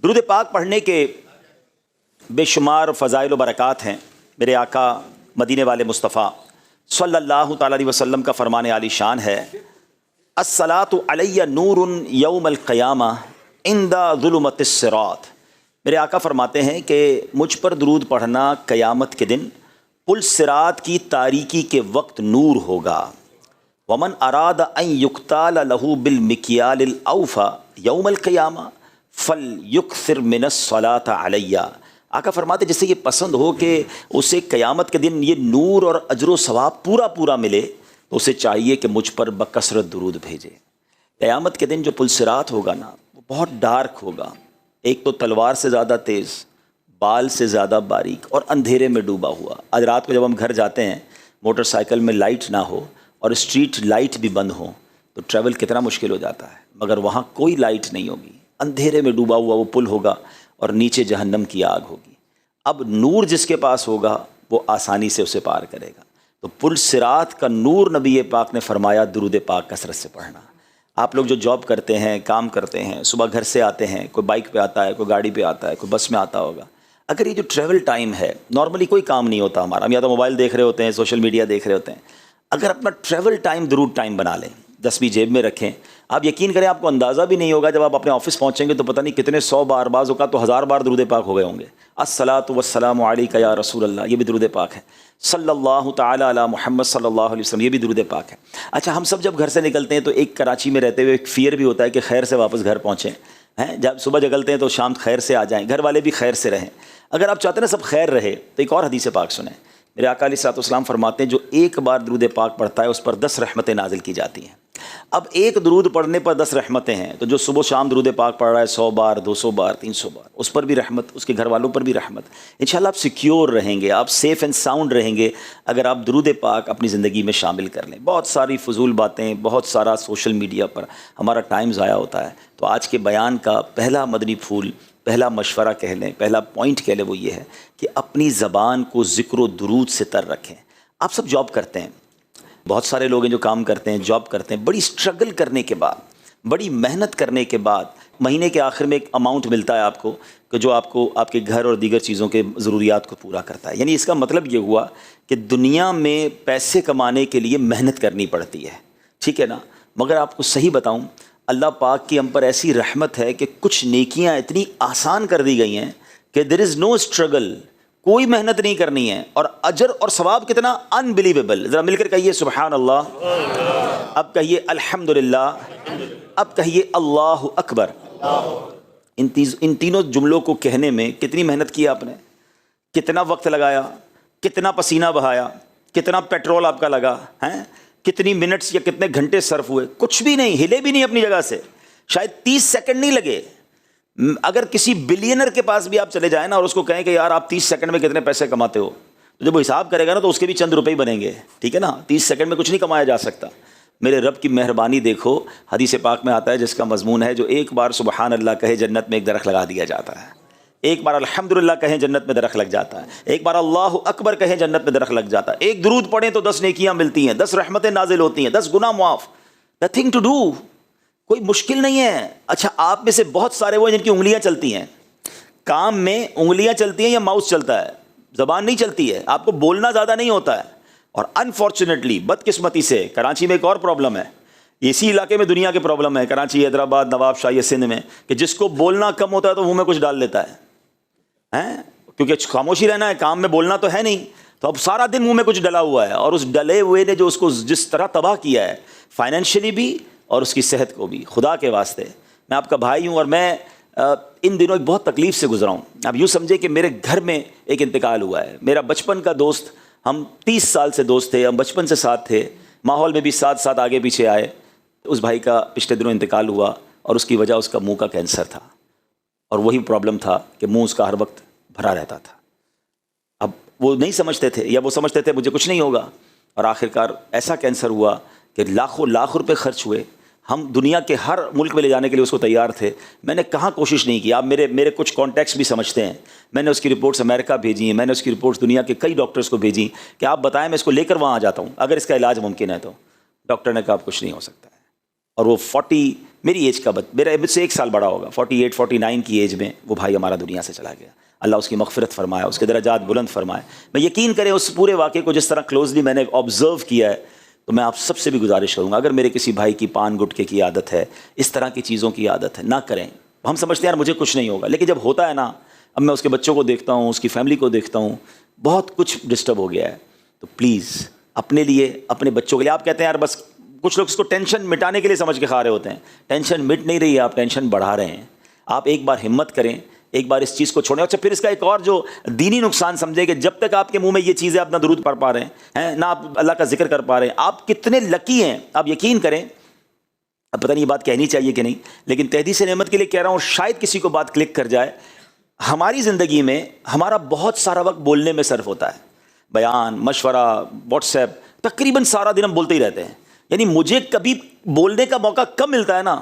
درود پاک پڑھنے کے بے شمار فضائل و برکات ہیں۔ میرے آقا مدینے والے مصطفیٰ صلی اللہ تعالیٰ علیہ وسلم کا فرمان عالی شان ہے، الصلاۃ علی نور یوم القیامہ عند ظلمت الصراط۔ میرے آقا فرماتے ہیں کہ مجھ پر درود پڑھنا قیامت کے دن پل صراط کی تاریکی کے وقت نور ہوگا۔ ومن اراد ان یقتال لہ بالمکیال الاوفی یوم القیامہ فلیکثر من الصلاۃ علی۔ آقا فرماتے جسے یہ پسند ہو کہ اسے قیامت کے دن یہ نور اور اجر و ثواب پورا ملے تو اسے چاہیے کہ مجھ پر بکثرت درود بھیجے۔ قیامت کے دن جو پل صراط ہوگا نا وہ بہت ڈارک ہوگا، ایک تو تلوار سے زیادہ تیز، بال سے زیادہ باریک اور اندھیرے میں ڈوبا ہوا۔ آج رات کو جب ہم گھر جاتے ہیں موٹر سائیکل میں لائٹ نہ ہو اور اسٹریٹ لائٹ بھی بند ہو تو ٹریول کتنا مشکل ہو جاتا ہے، مگر وہاں کوئی لائٹ نہیں ہوگی، اندھیرے میں ڈوبا ہوا وہ پل ہوگا اور نیچے جہنم کی آگ ہوگی۔ اب نور جس کے پاس ہوگا وہ آسانی سے اسے پار کرے گا۔ تو پل صراط کا نور نبی پاک نے فرمایا درود پاک کثرت سے پڑھنا۔ آپ لوگ جو جاب کرتے ہیں، کام کرتے ہیں، صبح گھر سے آتے ہیں، کوئی بائک پہ آتا ہے، کوئی گاڑی پہ آتا ہے، کوئی بس میں آتا ہوگا، اگر یہ جو ٹریول ٹائم ہے، نارملی کوئی کام نہیں ہوتا ہمارا، ہم یا تو موبائل دیکھ رہے ہوتے ہیں، سوشل میڈیا دیکھ رہے ہوتے ہیں، اگر اپنا ٹریول ٹائم درود ٹائم بنا لیں، 10 جیب میں رکھیں، آپ یقین کریں آپ کو اندازہ بھی نہیں ہوگا، جب آپ اپنے آفس پہنچیں گے تو پتہ نہیں کتنے 100 بار، بعض اوقات تو 1000 بار درود پاک ہو گئے ہوں گے۔ الصلاۃ والسلام علیک یا رسول اللہ، یہ بھی درود پاک ہے۔ صلی اللہ تعالیٰ علی محمد صلی اللہ علیہ وسلم، یہ بھی درود پاک ہے۔ اچھا، ہم سب جب گھر سے نکلتے ہیں تو ایک کراچی میں رہتے ہوئے ایک فیئر بھی ہوتا ہے کہ خیر سے واپس گھر پہنچیں، ہیں جب صبح جگلتے ہیں تو شام خیر سے آ جائیں، گھر والے بھی خیر سے رہیں۔ اگر آپ چاہتے ہیں نا سب خیر رہے تو ایک اور حدیث پاک سنیں۔ میرے آقا علیہ الصلوۃ والسلام فرماتے ہیں جو ایک بار درود پاک پڑھتا ہے اس پر 10 رحمتیں نازل کی جاتی ہیں۔ اب ایک درود پڑھنے پر 10 رحمتیں ہیں، تو جو صبح شام درود پاک پڑھ رہا ہے 100 بار، 200 بار، 300 بار، اس پر بھی رحمت، اس کے گھر والوں پر بھی رحمت۔ انشاءاللہ آپ سیکیور رہیں گے، آپ سیف اینڈ ساؤنڈ رہیں گے اگر آپ درود پاک اپنی زندگی میں شامل کر لیں۔ بہت ساری فضول باتیں، بہت سارا سوشل میڈیا پر ہمارا ٹائم ضائع ہوتا ہے، تو آج کے بیان کا پہلا مدنی پھول، پہلا مشورہ کہہ لیں، پہلا پوائنٹ کہہ لیں، وہ یہ ہے کہ اپنی زبان کو ذکر و درود سے تر رکھیں۔ آپ سب جاب کرتے ہیں، بہت سارے لوگ ہیں جو کام کرتے ہیں، جاب کرتے ہیں، بڑی سٹرگل کرنے کے بعد، بڑی محنت کرنے کے بعد مہینے کے آخر میں ایک اماؤنٹ ملتا ہے آپ کو کہ جو آپ کو آپ کے گھر اور دیگر چیزوں کے ضروریات کو پورا کرتا ہے۔ یعنی اس کا مطلب یہ ہوا کہ دنیا میں پیسے کمانے کے لیے محنت کرنی پڑتی ہے، ٹھیک ہے نا؟ مگر آپ کو صحیح بتاؤں، اللہ پاک کی ہم پر ایسی رحمت ہے کہ کچھ نیکیاں اتنی آسان کر دی گئی ہیں کہ دیر از نو اسٹرگل، کوئی محنت نہیں کرنی ہے، اور اجر اور ثواب کتنا انبلیویبل۔ ذرا مل کر کہیے سبحان اللہ، اب کہیے الحمدللہ، اب کہیے اللہ اکبر۔ ان تینوں جملوں کو کہنے میں کتنی محنت کی آپ نے، کتنا وقت لگایا، کتنا پسینہ بہایا، کتنا پیٹرول آپ کا لگا ہیں، کتنی منٹس یا کتنے گھنٹے صرف ہوئے؟ کچھ بھی نہیں، ہلے بھی نہیں اپنی جگہ سے، شاید 30 سیکنڈ نہیں لگے۔ اگر کسی بلینر کے پاس بھی آپ چلے جائیں نا اور اس کو کہیں کہ یار آپ 30 سیکنڈ میں کتنے پیسے کماتے ہو، تو جب وہ حساب کرے گا نا تو اس کے بھی چند روپے ہی بنیں گے، ٹھیک ہے نا؟ 30 سیکنڈ میں کچھ نہیں کمایا جا سکتا۔ میرے رب کی مہربانی دیکھو، حدیث پاک میں آتا ہے جس کا مضمون ہے جو ایک بار سبحان اللہ کہے جنت میں ایک درخت لگا دیا جاتا ہے، ایک بار الحمدللہ کہیں جنت میں درخت لگ جاتا ہے، ایک بار اللہ اکبر کہیں جنت میں درخت لگ جاتا ہے، ایک درود پڑھیں تو 10 نیکیاں ملتی ہیں، 10 رحمتیں نازل ہوتی ہیں، 10 گناہ معاف۔ نتھنگ ٹو ڈو، کوئی مشکل نہیں ہے۔ اچھا، آپ میں سے بہت سارے وہ جن کی انگلیاں چلتی ہیں، کام میں انگلیاں چلتی ہیں یا ماؤس چلتا ہے؟ زبان نہیں چلتی ہے، آپ کو بولنا زیادہ نہیں ہوتا ہے۔ اور انفارچونیٹلی، بدقسمتی سے، کراچی میں ایک اور پرابلم ہے، اسی علاقے میں دنیا کے پرابلم ہے، کراچی، حیدرآباد، نواب شاہی، سندھ میں، کہ جس کو بولنا کم ہوتا ہے تو منہ میں کچھ ڈال لیتا ہے، کیونکہ خاموشی رہنا ہے، کام میں بولنا تو ہے نہیں، تو اب سارا دن منہ میں کچھ ڈلا ہوا ہے، اور اس ڈلے ہوئے نے جو اس کو جس طرح تباہ کیا ہے، فائنینشلی بھی اور اس کی صحت کو بھی۔ خدا کے واسطے میں آپ کا بھائی ہوں، اور میں ان دنوں ایک بہت تکلیف سے گزرا ہوں۔ اب یوں سمجھے کہ میرے گھر میں ایک انتقال ہوا ہے، میرا بچپن کا دوست، ہم 30 سال سے دوست تھے، ہم بچپن سے ساتھ تھے، ماحول میں بھی ساتھ ساتھ آگے پیچھے آئے۔ اس بھائی کا پچھلے دنوں انتقال ہوا، اور اس کی وجہ اس کا منہ کا کینسر تھا، اور وہی پرابلم تھا کہ منہ اس کا ہر وقت بھرا رہتا تھا۔ اب وہ نہیں سمجھتے تھے، یا وہ سمجھتے تھے مجھے کچھ نہیں ہوگا، اور آخرکار ایسا کینسر ہوا کہ لاکھوں لاکھ روپے خرچ ہوئے۔ ہم دنیا کے ہر ملک میں لے جانے کے لیے اس کو تیار تھے، میں نے کہاں کوشش نہیں کی۔ آپ میرے کچھ کانٹیکٹس بھی سمجھتے ہیں، میں نے اس کی رپورٹس امریکہ بھیجی ہیں، میں نے اس کی رپورٹس دنیا کے کئی ڈاکٹرز کو بھیجی کہ آپ بتائیں میں اس کو لے کر وہاں آ جاتا ہوں اگر اس کا علاج ممکن ہے۔ تو ڈاکٹر نے کہا اب کچھ نہیں ہو سکتا ہے، اور وہ میری ایج کا میرا مجھ سے 1 سال بڑا ہوگا، 48 49 کی ایج میں وہ بھائی ہمارا دنیا سے چلا گیا. اللہ اس کی مغفرت فرمائے، اس کے درجات بلند فرمائے. میں یقین کریں اس پورے واقعے کو جس طرح کلوزلی میں نے آبزرو کیا ہے، تو میں آپ سب سے بھی گزارش کروں گا، اگر میرے کسی بھائی کی پان گٹکے کی عادت ہے، اس طرح کی چیزوں کی عادت ہے، نہ کریں. ہم سمجھتے ہیں یار مجھے کچھ نہیں ہوگا، لیکن جب ہوتا ہے نا، اب میں اس کے بچوں کو دیکھتا ہوں، اس کی فیملی کو دیکھتا ہوں، بہت کچھ ڈسٹرب ہو گیا ہے. تو پلیز اپنے لیے، اپنے بچوں کے لیے، آپ کہتے ہیں یار بس کچھ لوگ اس کو ٹینشن مٹانے کے لیے سمجھ کے کھا رہے ہوتے ہیں. ٹینشن مٹ نہیں رہی ہے، آپ ٹینشن بڑھا رہے ہیں. آپ ایک بار ہمت کریں، ایک بار اس چیز کو چھوڑیں. اچھا پھر اس کا ایک اور جو دینی نقصان سمجھے کہ جب تک آپ کے منہ میں یہ چیزیں آپ نہ درود پڑھ پا رہے ہیں، نہ آپ اللہ کا ذکر کر پا رہے ہیں، آپ کتنے لکی ہیں. آپ یقین کریں، اب پتہ نہیں یہ بات کہنی چاہیے کہ نہیں، لیکن تحدیث نعمت کے لیے کہہ رہا ہوں، شاید کسی کو بات کلک کر جائے. ہماری زندگی میں ہمارا بہت سارا وقت بولنے میں صرف ہوتا ہے، بیان، مشورہ، واٹس ایپ، تقریباً سارا دن ہم بولتے ہی رہتے ہیں. یعنی مجھے کبھی بولنے کا موقع کم ملتا ہے نا،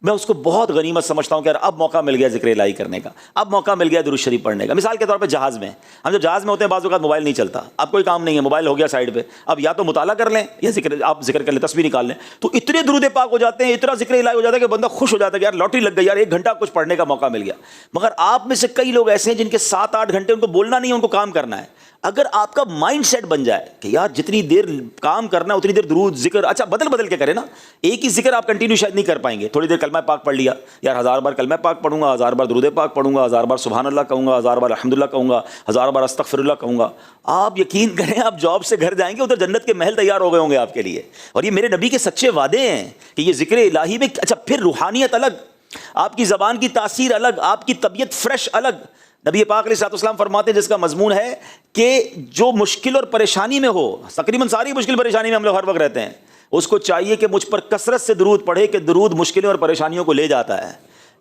میں اس کو بہت غنیمت سمجھتا ہوں کہ یار اب موقع مل گیا ذکر الہی کرنے کا، اب موقع مل گیا درود شریف پڑھنے کا. مثال کے طور پہ جہاز میں، ہم جب جہاز میں ہوتے ہیں بعض اوقات موبائل نہیں چلتا، اب کوئی کام نہیں ہے، موبائل ہو گیا سائڈ پہ، اب یا تو مطالعہ کر لیں یا آپ ذکر کر لیں، تسبیح نکال لیں. تو اتنے درود پاک ہو جاتے ہیں، اتنا ذکر الہی ہو جاتا ہے کہ بندہ خوش ہو جاتا ہے کہ یار لاٹری لگ گئی، یار 1 گھنٹہ کچھ پڑھنے کا موقع مل گیا. مگر آپ میں سے کئی لوگ ایسے ہیں جن کے 7-8 گھنٹے ان کو بولنا نہیں ہے، ان کو کام کرنا ہے. اگر آپ کا مائنڈ سیٹ بن جائے کہ یار جتنی دیر کام کرنا ہے اتنی دیر درود ذکر، اچھا بدل کے کریں نا، ایک ہی ذکر آپ کنٹینیو شاید نہیں کر پائیں گے. تھوڑی دیر کلمہ پاک پڑھ لیا، یار 1000 بار کلمہ پاک پڑھوں گا، 1000 بار درود پاک پڑھوں گا، 1000 بار سبحان اللہ کہوں گا، 1000 بار الحمدللہ کہوں گا، 1000 بار استغفر اللہ کہوں گا. آپ یقین کریں، آپ جاب سے گھر جائیں گے ادھر جنت کے محل تیار ہو گئے ہوں گے آپ کے لیے. اور یہ میرے نبی کے سچے وعدے ہیں کہ یہ ذکر الہی میں. اچھا پھر روحانیت الگ، آپ کی زبان کی تاثیر الگ، آپ کی طبیعت فریش الگ. نبی پاک علیہ السلام فرماتے ہیں، جس کا مضمون ہے کہ جو مشکل اور پریشانی میں ہو، تقریباً ساری مشکل پریشانی میں ہم لوگ ہر وقت رہتے ہیں، اس کو چاہیے کہ مجھ پر کثرت سے درود پڑھے کہ درود مشکلیں اور پریشانیوں کو لے جاتا ہے.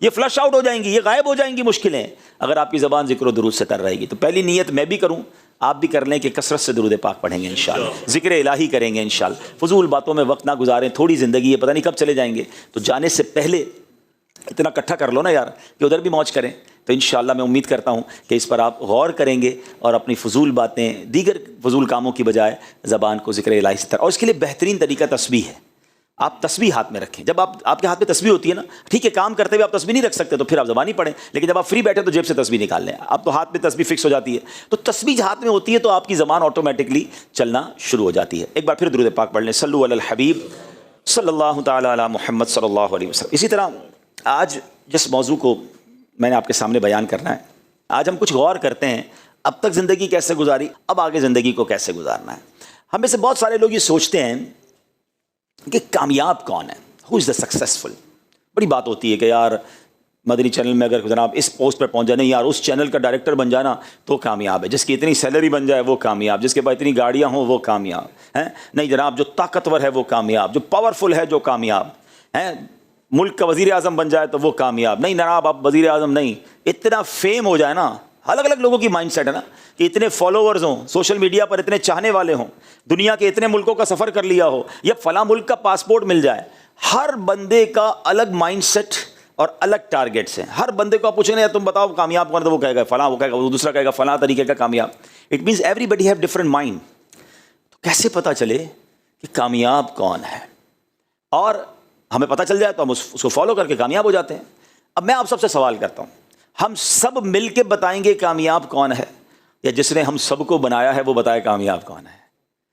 یہ فلش آؤٹ ہو جائیں گی، یہ غائب ہو جائیں گی مشکلیں اگر آپ کی زبان ذکر و درود سے تر رہے گی. تو پہلی نیت میں بھی کروں، آپ بھی کر لیں کہ کثرت سے درود پاک پڑھیں گے انشاءاللہ، ذکر الہی کریں گے انشاءاللہ. فضول باتوں میں وقت نہ گزاریں، تھوڑی زندگی ہے، پتہ نہیں کب چلے جائیں گے. تو جانے سے پہلے اتنا اکٹھا کر لو نا یار کہ ادھر بھی موج کریں. تو انشاءاللہ میں امید کرتا ہوں کہ اس پر آپ غور کریں گے اور اپنی فضول باتیں، دیگر فضول کاموں کی بجائے زبان کو ذکر الہی سے تر. اور اس کے لیے بہترین طریقہ تسبیح ہے. آپ تسبیح ہاتھ میں رکھیں. جب آپ کے ہاتھ میں تسبیح ہوتی ہے نا، ٹھیک ہے کام کرتے ہوئے آپ تسبیح نہیں رکھ سکتے تو پھر آپ زبانی پڑھیں، لیکن جب آپ فری بیٹھے تو جیب سے تسبیح نکال لیں. آپ تو ہاتھ میں تسبیح فکس ہو جاتی ہے، تو تسبیح ہاتھ میں ہوتی ہے تو آپ کی زبان آٹومیٹکلی چلنا شروع ہو جاتی ہے. ایک بار پھر درود پاک پڑھ لیں. صلو علی الحبیب صلی اللہ تعالی علی محمد صلی اللہ علیہ وسلم. اسی طرح آج جس موضوع کو میں نے آپ کے سامنے بیان کرنا ہے، آج ہم کچھ غور کرتے ہیں اب تک زندگی کیسے گزاری، اب آگے زندگی کو کیسے گزارنا ہے. ہم میں سے بہت سارے لوگ یہ سوچتے ہیں کہ کامیاب کون ہے، ہو از دا سکسیسفل. بڑی بات ہوتی ہے کہ یار مدنی چینل میں اگر جناب اس پوسٹ پہ پہنچ جائے، نہیں یار اس چینل کا ڈائریکٹر بن جانا تو کامیاب ہے، جس کی اتنی سیلری بن جائے وہ کامیاب، جس کے پاس اتنی گاڑیاں ہوں وہ کامیاب ہیں. نہیں جناب، جو طاقتور ہے وہ کامیاب، جو پاورفل ہے جو کامیاب ہیں، ملک کا وزیر اعظم بن جائے تو وہ کامیاب. نہیں جناب آپ وزیر اعظم نہیں، اتنا فیم ہو جائے نا. الگ الگ لوگوں کی مائنڈ سیٹ ہے نا کہ اتنے فالوورز ہوں، سوشل میڈیا پر اتنے چاہنے والے ہوں، دنیا کے اتنے ملکوں کا سفر کر لیا ہو، یا فلاں ملک کا پاسپورٹ مل جائے. ہر بندے کا الگ مائنڈ سیٹ اور الگ ٹارگیٹس ہیں. ہر بندے کو آپ پوچھیں نا تم بتاؤ کامیاب کون ہے تو وہ کہے گا فلاں، وہ کہے گا وہ دوسرا کہے گا فلاں طریقے کا کامیاب. It means everybody have different mind. تو کیسے پتہ چلے کہ کامیاب کون ہے؟ اور ہمیں پتہ چل جائے تو ہم اس کو فالو کر کے کامیاب ہو جاتے ہیں. اب میں آپ سب سے سوال کرتا ہوں، ہم سب مل کے بتائیں گے کامیاب کون ہے، یا جس نے ہم سب کو بنایا ہے وہ بتائے کامیاب کون ہے؟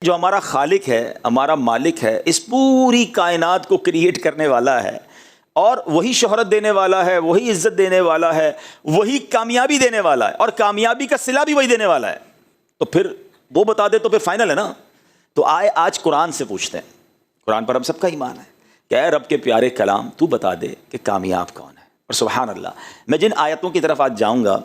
جو ہمارا خالق ہے، ہمارا مالک ہے، اس پوری کائنات کو کریٹ کرنے والا ہے، اور وہی شہرت دینے والا ہے، وہی عزت دینے والا ہے، وہی کامیابی دینے والا ہے، اور کامیابی کا صلہ بھی وہی دینے والا ہے. تو پھر وہ بتا دے تو پھر فائنل ہے نا. تو آج قرآن سے پوچھتے ہیں، قرآن پر ہم سب کا ایمان ہے کہ اے رب کے پیارے کلام تو بتا دے کہ کامیاب کون ہے. اور سبحان اللہ، میں جن آیتوں کی طرف آج جاؤں گا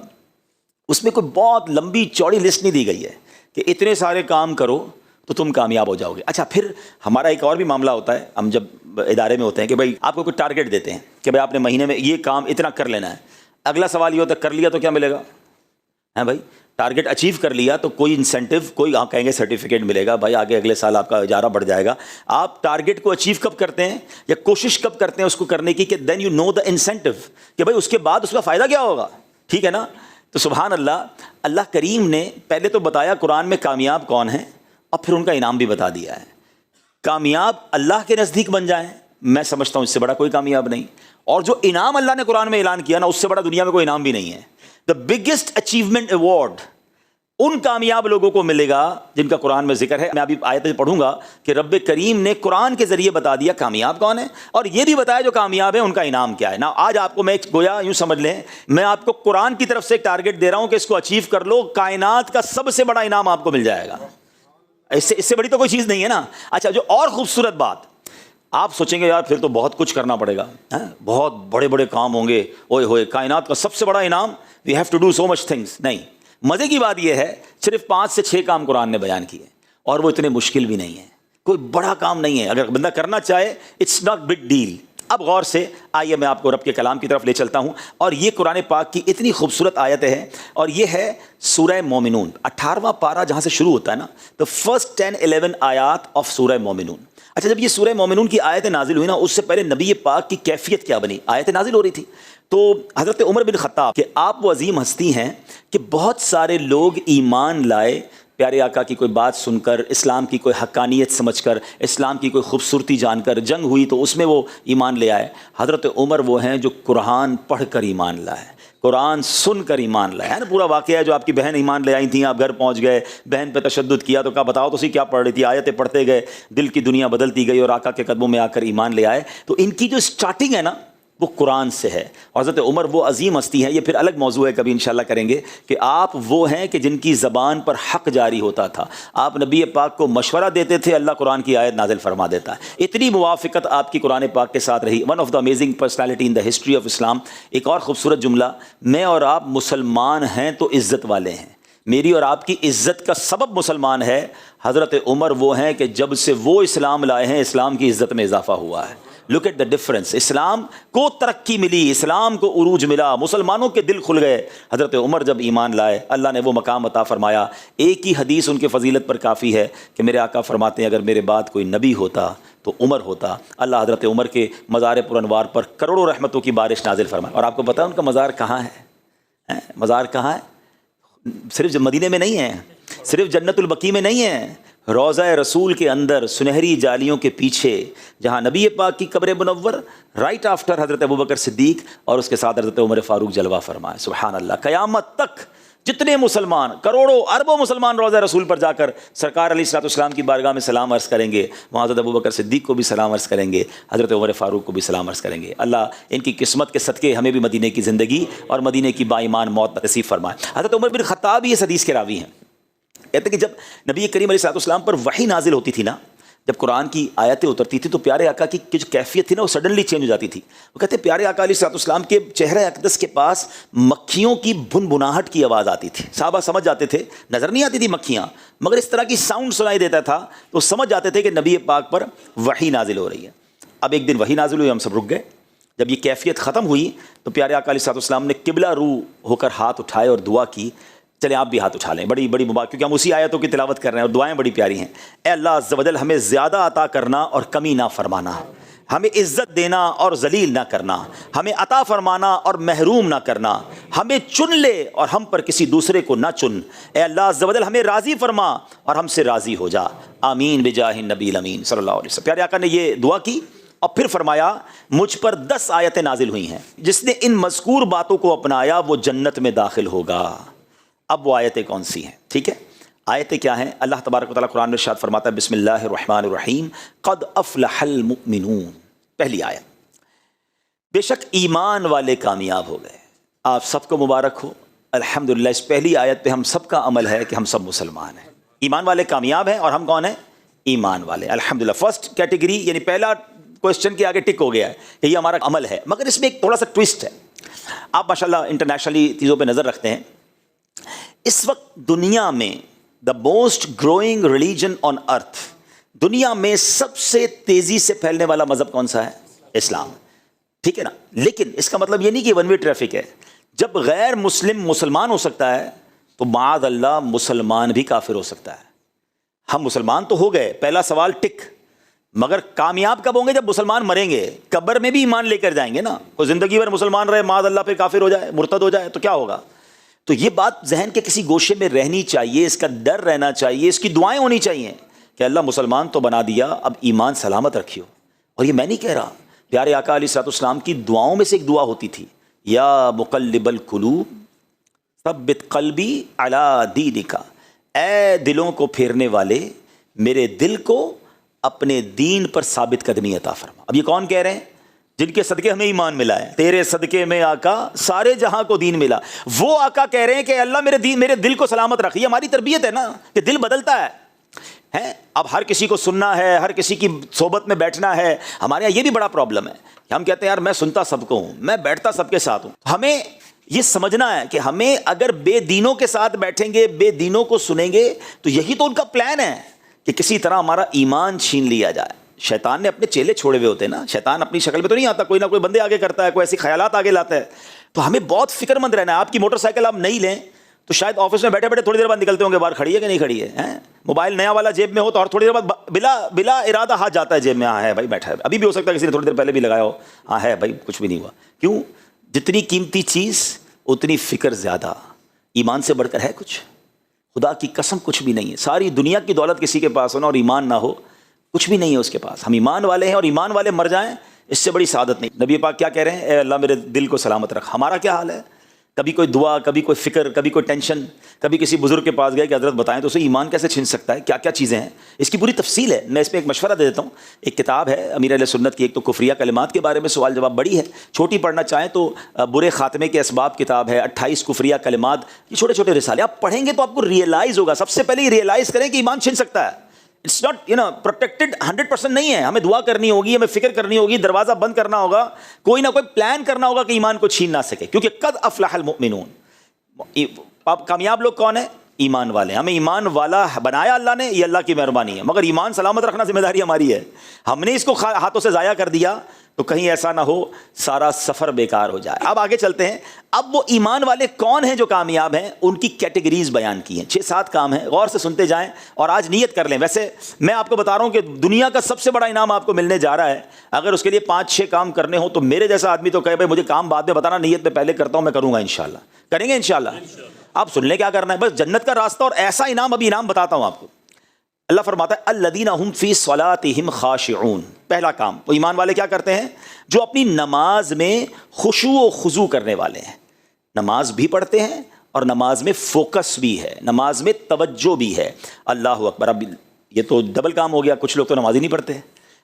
اس میں کوئی بہت لمبی چوڑی لسٹ نہیں دی گئی ہے کہ اتنے سارے کام کرو تو تم کامیاب ہو جاؤ گے. اچھا پھر ہمارا ایک اور بھی معاملہ ہوتا ہے، ہم جب ادارے میں ہوتے ہیں کہ بھائی آپ کو کوئی ٹارگیٹ دیتے ہیں کہ بھائی آپ نے مہینے میں یہ کام اتنا کر لینا ہے. اگلا سوال یہ ہوتا ہے کر لیا تو کیا ملے گا؟ ہیں بھائی ٹارگیٹ اچیو کر لیا تو کوئی انسینٹیو، کوئی آپ کہیں گے سرٹیفکیٹ ملے گا، بھائی آگے اگلے سال آپ کا اجارہ بڑھ جائے گا. آپ ٹارگیٹ کو اچیو کب کرتے ہیں یا کوشش کب کرتے ہیں اس کو کرنے کی کہ then you know the incentive کہ بھائی اس کے بعد اس کا فائدہ کیا ہوگا. ٹھیک ہے نا. تو سبحان اللہ، اللہ کریم نے پہلے تو بتایا قرآن میں کامیاب کون ہیں، اور پھر ان کا انعام بھی بتا دیا ہے. کامیاب اللہ کے نزدیک بن جائیں، میں سمجھتا ہوں اس سے بڑا کوئی کامیاب نہیں. اور جو انعام اللہ نے قرآن میں اعلان کیا نا، اس سے بڑا دنیا میں کوئی انعام بھی نہیں ہے. دا بگیسٹ اچیومنٹ ایوارڈ ان کامیاب لوگوں کو ملے گا جن کا قرآن میں ذکر ہے. میں ابھی آیت پڑھوں گا کہ رب کریم نے قرآن کے ذریعے بتا دیا کامیاب کون ہے، اور یہ بھی بتایا جو کامیاب ہے ان کا انعام کیا ہے. نا آج آپ کو میں گویا یوں سمجھ لیں، میں آپ کو قرآن کی طرف سے ایک ٹارگٹ دے رہا ہوں کہ اس کو اچیو کر لو، کائنات کا سب سے بڑا انعام آپ کو مل جائے گا. اس سے بڑی تو کوئی چیز نہیں ہے نا. اچھا، جو اور خوبصورت بات، آپ سوچیں گے یار پھر تو بہت کچھ کرنا پڑے گا، بہت بڑے بڑے کام ہوں گے، اوئے ہوئے کائنات کا سب سے بڑا انعام، we have to do so much things. نہیں، مزے کی بات یہ ہے صرف 5 سے 6 کام قرآن نے بیان کیے، اور وہ اتنے مشکل بھی نہیں ہیں، کوئی بڑا کام نہیں ہے. اگر بندہ کرنا چاہے اٹس ناٹ بگ ڈیل. اب غور سے آئیے میں آپ کو رب کے کلام کی طرف لے چلتا ہوں، اور یہ قرآن پاک کی اتنی خوبصورت آیتیں ہیں، اور یہ ہے سورہ مومنون 18واں پارہ جہاں سے شروع ہوتا ہے نا، the first 10-11 آیات آف سورہ مومنون. اچھا، جب یہ سورہ مومنون کی آیتیں نازل ہوئی نا، اس سے پہلے نبی پاک کی کیفیت کیا بنی؟ آیتیں نازل ہو رہی تھی تو حضرت عمر بن خطاب کہ آپ وہ عظیم ہستی ہیں کہ بہت سارے لوگ ایمان لائے پیارے آقا کی کوئی بات سن کر، اسلام کی کوئی حقانیت سمجھ کر، اسلام کی کوئی خوبصورتی جان کر. جنگ ہوئی تو اس میں وہ ایمان لے آئے. حضرت عمر وہ ہیں جو قرآن پڑھ کر ایمان لائے، قرآن سن کر ایمان لائے. ہے نا پورا واقعہ ہے جو آپ کی بہن ایمان لے آئی تھیں، آپ گھر پہنچ گئے، بہن پہ تشدد کیا تو کہا بتاؤ تو کیا پڑھ رہی تھی؟ آیتیں پڑھتے گئے، دل کی دنیا بدلتی گئی اور آقا کے قدموں میں آ کر ایمان لے آئے. تو ان کی جو سٹارٹنگ ہے نا وہ قرآن سے ہے. اور حضرت عمر وہ عظیم ہستی ہے، یہ پھر الگ موضوع ہے، کبھی انشاءاللہ کریں گے، کہ آپ وہ ہیں کہ جن کی زبان پر حق جاری ہوتا تھا. آپ نبی پاک کو مشورہ دیتے تھے، اللہ قرآن کی آیت نازل فرما دیتا ہے. اتنی موافقت آپ کی قرآن پاک کے ساتھ رہی. One of the amazing personality in the history of Islam. ایک اور خوبصورت جملہ، میں اور آپ مسلمان ہیں تو عزت والے ہیں. میری اور آپ کی عزت کا سبب مسلمان ہے. حضرت عمر وہ ہیں کہ جب سے وہ اسلام لائے ہیں، اسلام کی عزت میں اضافہ ہوا ہے. Look at the difference. اسلام کو ترقی ملی، اسلام کو عروج ملا، مسلمانوں کے دل کھل گئے. حضرت عمر جب ایمان لائے، اللہ نے وہ مقام عطا فرمایا. ایک ہی حدیث ان کے فضیلت پر کافی ہے کہ میرے آقا فرماتے ہیں اگر میرے بعد کوئی نبی ہوتا تو عمر ہوتا. اللہ حضرت عمر کے مزار پر انوار پر کروڑوں رحمتوں کی بارش نازل فرمائے. اور آپ کو پتہ ہے ان کا مزار کہاں ہے؟ مزار کہاں ہے؟ صرف مدینے میں نہیں ہے، صرف جنت البقیع میں نہیں ہے، روضہ رسول کے اندر سنہری جالیوں کے پیچھے جہاں نبی پاک کی قبر منور، رائٹ آفٹر حضرت ابوبکر صدیق، اور اس کے ساتھ حضرت عمر فاروق جلوہ فرمائے. سبحان اللہ. قیامت تک جتنے مسلمان، کروڑوں اربوں مسلمان روضہ رسول پر جا کر سرکار علیہ الصلوۃ والسلام کی بارگاہ میں سلام عرض کریں گے. وہاں حضرت ابوبکر صدیق کو بھی سلام عرض کریں گے، حضرت عمر فاروق کو بھی سلام عرض کریں گے. اللہ ان کی قسمت کے صدقے ہمیں بھی مدینے کی زندگی اور مدینے کی باایمان موت نصیب فرمائے. حضرت عمر بن خطاب اس حدیث کے راوی ہیں. کہتے ہیں کہ جب نبی کریم علیہ الصلوۃ والسلام پر وحی نازل ہوتی تھی نا، جب قرآن کی آیتیں اترتی تھی تو پیارے آقا کی جو کیفیت تھی نا وہ سڈنلی چینج ہو جاتی تھی. وہ کہتے ہیں پیارے آقا علیہ الصلوۃ والسلام کے چہرہ اقدس کے پاس مکھیوں کی بھنبھناہٹ کی آواز آتی تھی. صحابہ سمجھ جاتے تھے، نظر نہیں آتی تھی مکھیاں، مگر اس طرح کی ساؤنڈ سنائی دیتا تھا تو سمجھ جاتے تھے کہ نبی پاک پر وحی نازل ہو رہی ہے. اب ایک دن وحی نازل ہوئی، ہم سب رک گئے. جب یہ کیفیت ختم ہوئی تو پیارے آقا علیہ الصلوۃ والسلام نے قبلہ رو ہو کر ہاتھ اٹھائے اور دعا کی. چلیں آپ بھی ہاتھ اٹھا لیں، بڑی بڑی مبارک، کیونکہ ہم اسی آیتوں کی تلاوت کر رہے ہیں اور دعائیں بڑی پیاری ہیں. اے اللہ عز و جل ہمیں زیادہ عطا کرنا اور کمی نہ فرمانا، ہمیں عزت دینا اور ذلیل نہ کرنا، ہمیں عطا فرمانا اور محروم نہ کرنا، ہمیں چن لے اور ہم پر کسی دوسرے کو نہ چن. اے اللہ عز و جل ہمیں راضی فرما اور ہم سے راضی ہو جا. آمین بجاہ النبی الامین صلی اللہ علیہ وسلم. پیارے آقا نے یہ دعا کی اور پھر فرمایا مجھ پر 10 آیتیں نازل ہوئی ہیں، جس نے ان مذکور باتوں کو اپنایا وہ جنت میں داخل ہوگا. اب وہ آیتیں کون سی ہیں؟ ٹھیک ہے، آیتیں کیا ہیں؟ اللہ تبارک و تعالیٰ قرآن میں ارشاد فرماتا ہے بسم اللہ الرحمن الرحیم قد افلح المؤمنون. پہلی آیت، بے شک ایمان والے کامیاب ہو گئے. آپ سب کو مبارک ہو الحمدللہ. اس پہلی آیت پہ ہم سب کا عمل ہے کہ ہم سب مسلمان ہیں. ایمان والے کامیاب ہیں اور ہم کون ہیں؟ ایمان والے. الحمدللہ فرسٹ کیٹیگری، یعنی پہلا کوشچن کے آگے ٹک ہو گیا ہے کہ یہ ہمارا عمل ہے. مگر اس میں ایک تھوڑا سا ٹوسٹ ہے. آپ ماشاءاللہ انٹرنیشنلی چیزوں پہ نظر رکھتے ہیں. اس وقت دنیا میں the most growing religion on earth, دنیا میں سب سے تیزی سے پھیلنے والا مذہب کون سا ہے؟ اسلام. ٹھیک ہے نا؟ لیکن اس کا مطلب یہ نہیں کہ ون وے ٹریفک ہے. جب غیر مسلم مسلمان ہو سکتا ہے تو معاذ اللہ مسلمان بھی کافر ہو سکتا ہے. ہم مسلمان تو ہو گئے، پہلا سوال ٹک، مگر کامیاب کب ہوں گے؟ جب مسلمان مریں گے. قبر میں بھی ایمان لے کر جائیں گے نا. کوئی زندگی بھر مسلمان رہے معاذ اللہ پھر کافر ہو جائے، مرتد ہو جائے تو کیا ہوگا؟ تو یہ بات ذہن کے کسی گوشے میں رہنی چاہیے، اس کا ڈر رہنا چاہیے، اس کی دعائیں ہونی چاہیے کہ اللہ مسلمان تو بنا دیا، اب ایمان سلامت رکھیو. اور یہ میں نہیں کہہ رہا، پیارے آقا علیہ الصلوۃ والسلام کی دعاؤں میں سے ایک دعا ہوتی تھی، یا مقلب القلوب ثبت قلبی علی دینک، اے دلوں کو پھیرنے والے میرے دل کو اپنے دین پر ثابت قدمی عطا فرما۔ اب یہ کون کہہ رہے ہیں؟ جن کے صدقے ہمیں ایمان ملا ہے، تیرے صدقے میں آقا سارے جہاں کو دین ملا، وہ آقا کہہ رہے ہیں کہ اللہ میرے دل کو سلامت رکھ۔ یہ ہماری تربیت ہے نا کہ دل بدلتا ہے۔ اب ہر کسی کو سننا ہے، ہر کسی کی صحبت میں بیٹھنا ہے۔ ہمارے یہاں یہ بھی بڑا پرابلم ہے کہ ہم کہتے ہیں یار میں سنتا سب کو ہوں، میں بیٹھتا سب کے ساتھ ہوں۔ ہمیں یہ سمجھنا ہے کہ ہمیں اگر بے دینوں کے ساتھ بیٹھیں گے، بے دینوں کو سنیں گے، تو یہی تو ان کا پلان ہے کہ کسی طرح ہمارا ایمان چھین لیا جائے۔ شیطان نے اپنے چیلے چھوڑے ہوئے ہوتے ہیں نا، شیطان اپنی شکل میں تو نہیں آتا، کوئی نہ کوئی بندے آگے کرتا ہے، کوئی ایسی خیالات آگے لاتا ہے۔ تو ہمیں بہت فکر مند رہنا ہے۔ آپ کی موٹر سائیکل آپ نہیں لیں تو شاید آفس میں بیٹھے بیٹھے تھوڑی دیر بعد نکلتے ہوں گے باہر، کھڑی ہے کہ نہیں کھڑی ہے۔ موبائل نیا والا جیب میں ہو تو اور تھوڑی دیر بعد بلا ارادہ ہاتھ جاتا ہے جیب میں، ہاں ہے بھائی بیٹھا ہے، ابھی بھی ہو سکتا ہے کسی نے تھوڑی دیر پہلے بھی لگایا ہو، ہاں ہے بھائی کچھ بھی نہیں ہوا۔ کیوں؟ جتنی قیمتی چیز اتنی فکر زیادہ۔ ایمان سے بڑھ کر ہے کچھ؟ خدا کی قسم کچھ بھی نہیں ہے۔ ساری دنیا کی دولت کسی کے پاس ہونا اور ایمان نہ ہو، کچھ بھی نہیں ہے اس کے پاس۔ ہم ایمان والے ہیں اور ایمان والے مر جائیں، اس سے بڑی سعادت نہیں۔ نبی پاک کیا کہہ رہے ہیں؟ اے اللہ میرے دل کو سلامت رکھ۔ ہمارا کیا حال ہے؟ کبھی کوئی دعا، کبھی کوئی فکر، کبھی کوئی ٹینشن، کبھی کسی بزرگ کے پاس گئے کہ حضرت بتائیں تو اسے ایمان کیسے چھن سکتا ہے، کیا کیا چیزیں ہیں؟ اس کی پوری تفصیل ہے۔ میں اس میں ایک مشورہ دے دیتا ہوں۔ ایک کتاب ہے امیر اہل سنت کی، ایک تو کفریہ کلمات کے بارے میں سوال جواب، بڑی ہے، چھوٹی پڑھنا چاہیں تو برے خاتمے کے اسباب کتاب ہے، 28 کفریہ کلمات، یہ چھوٹے چھوٹے رسالے آپ پڑھیں گے تو آپ کو ریئلائز ہوگا۔ سب سے پہلے یہ ریئلائز کریں کہ ایمان چھن سکتا ہے۔ اٹس ناٹ پروٹیکٹڈ 100% نہیں ہے۔ ہمیں دعا کرنی ہوگی، ہمیں فکر کرنی ہوگی، دروازہ بند کرنا ہوگا، کوئی نہ کوئی پلان کرنا ہوگا کہ ایمان کو چھین نہ سکے، کیونکہ قد افلح المؤمنون۔ کامیاب لوگ کون ہیں؟ ایمان والے۔ ہمیں ایمان والا بنایا اللہ نے، یہ اللہ کی مہربانی ہے، مگر ایمان سلامت رکھنا ذمہ داری ہماری ہے۔ ہم نے اس کو ہاتھوں سے ضائع کر دیا تو کہیں ایسا نہ ہو سارا سفر بیکار ہو جائے۔ اب آگے چلتے ہیں۔ اب وہ ایمان والے کون ہیں جو کامیاب ہیں؟ ان کی کیٹیگریز بیان کی ہیں، 6-7 کام ہیں، غور سے سنتے جائیں اور آج نیت کر لیں۔ ویسے میں آپ کو بتا رہا ہوں کہ دنیا کا سب سے بڑا انعام آپ کو ملنے جا رہا ہے، اگر اس کے لیے 5-6 کام کرنے ہوں تو میرے جیسا آدمی تو کہے بھائی مجھے کام بعد میں بتانا، نیت میں پہلے کرتا ہوں، میں کروں گا انشاءاللہ۔ کریں گے انشاءاللہ؟ آپ سن لیں کیا کرنا ہے، بس جنت کا راستہ اور ایسا انعام، ابھی انعام بتاتا ہوں آپ کو۔ اللہ فرماتا ہے الذین هم فی صلاتہم خاشعون۔ پہلا کام، وہ ایمان والے کیا کرتے ہیں؟ جو اپنی نماز میں خشوع و خضوع کرنے والے ہیں۔ نماز بھی پڑھتے ہیں اور نماز میں فوکس بھی ہے، نماز میں توجہ بھی ہے۔ اللہ اکبر۔ اب یہ تو ڈبل کام ہو گیا، کچھ لوگ تو نماز ہی نہیں پڑھتے۔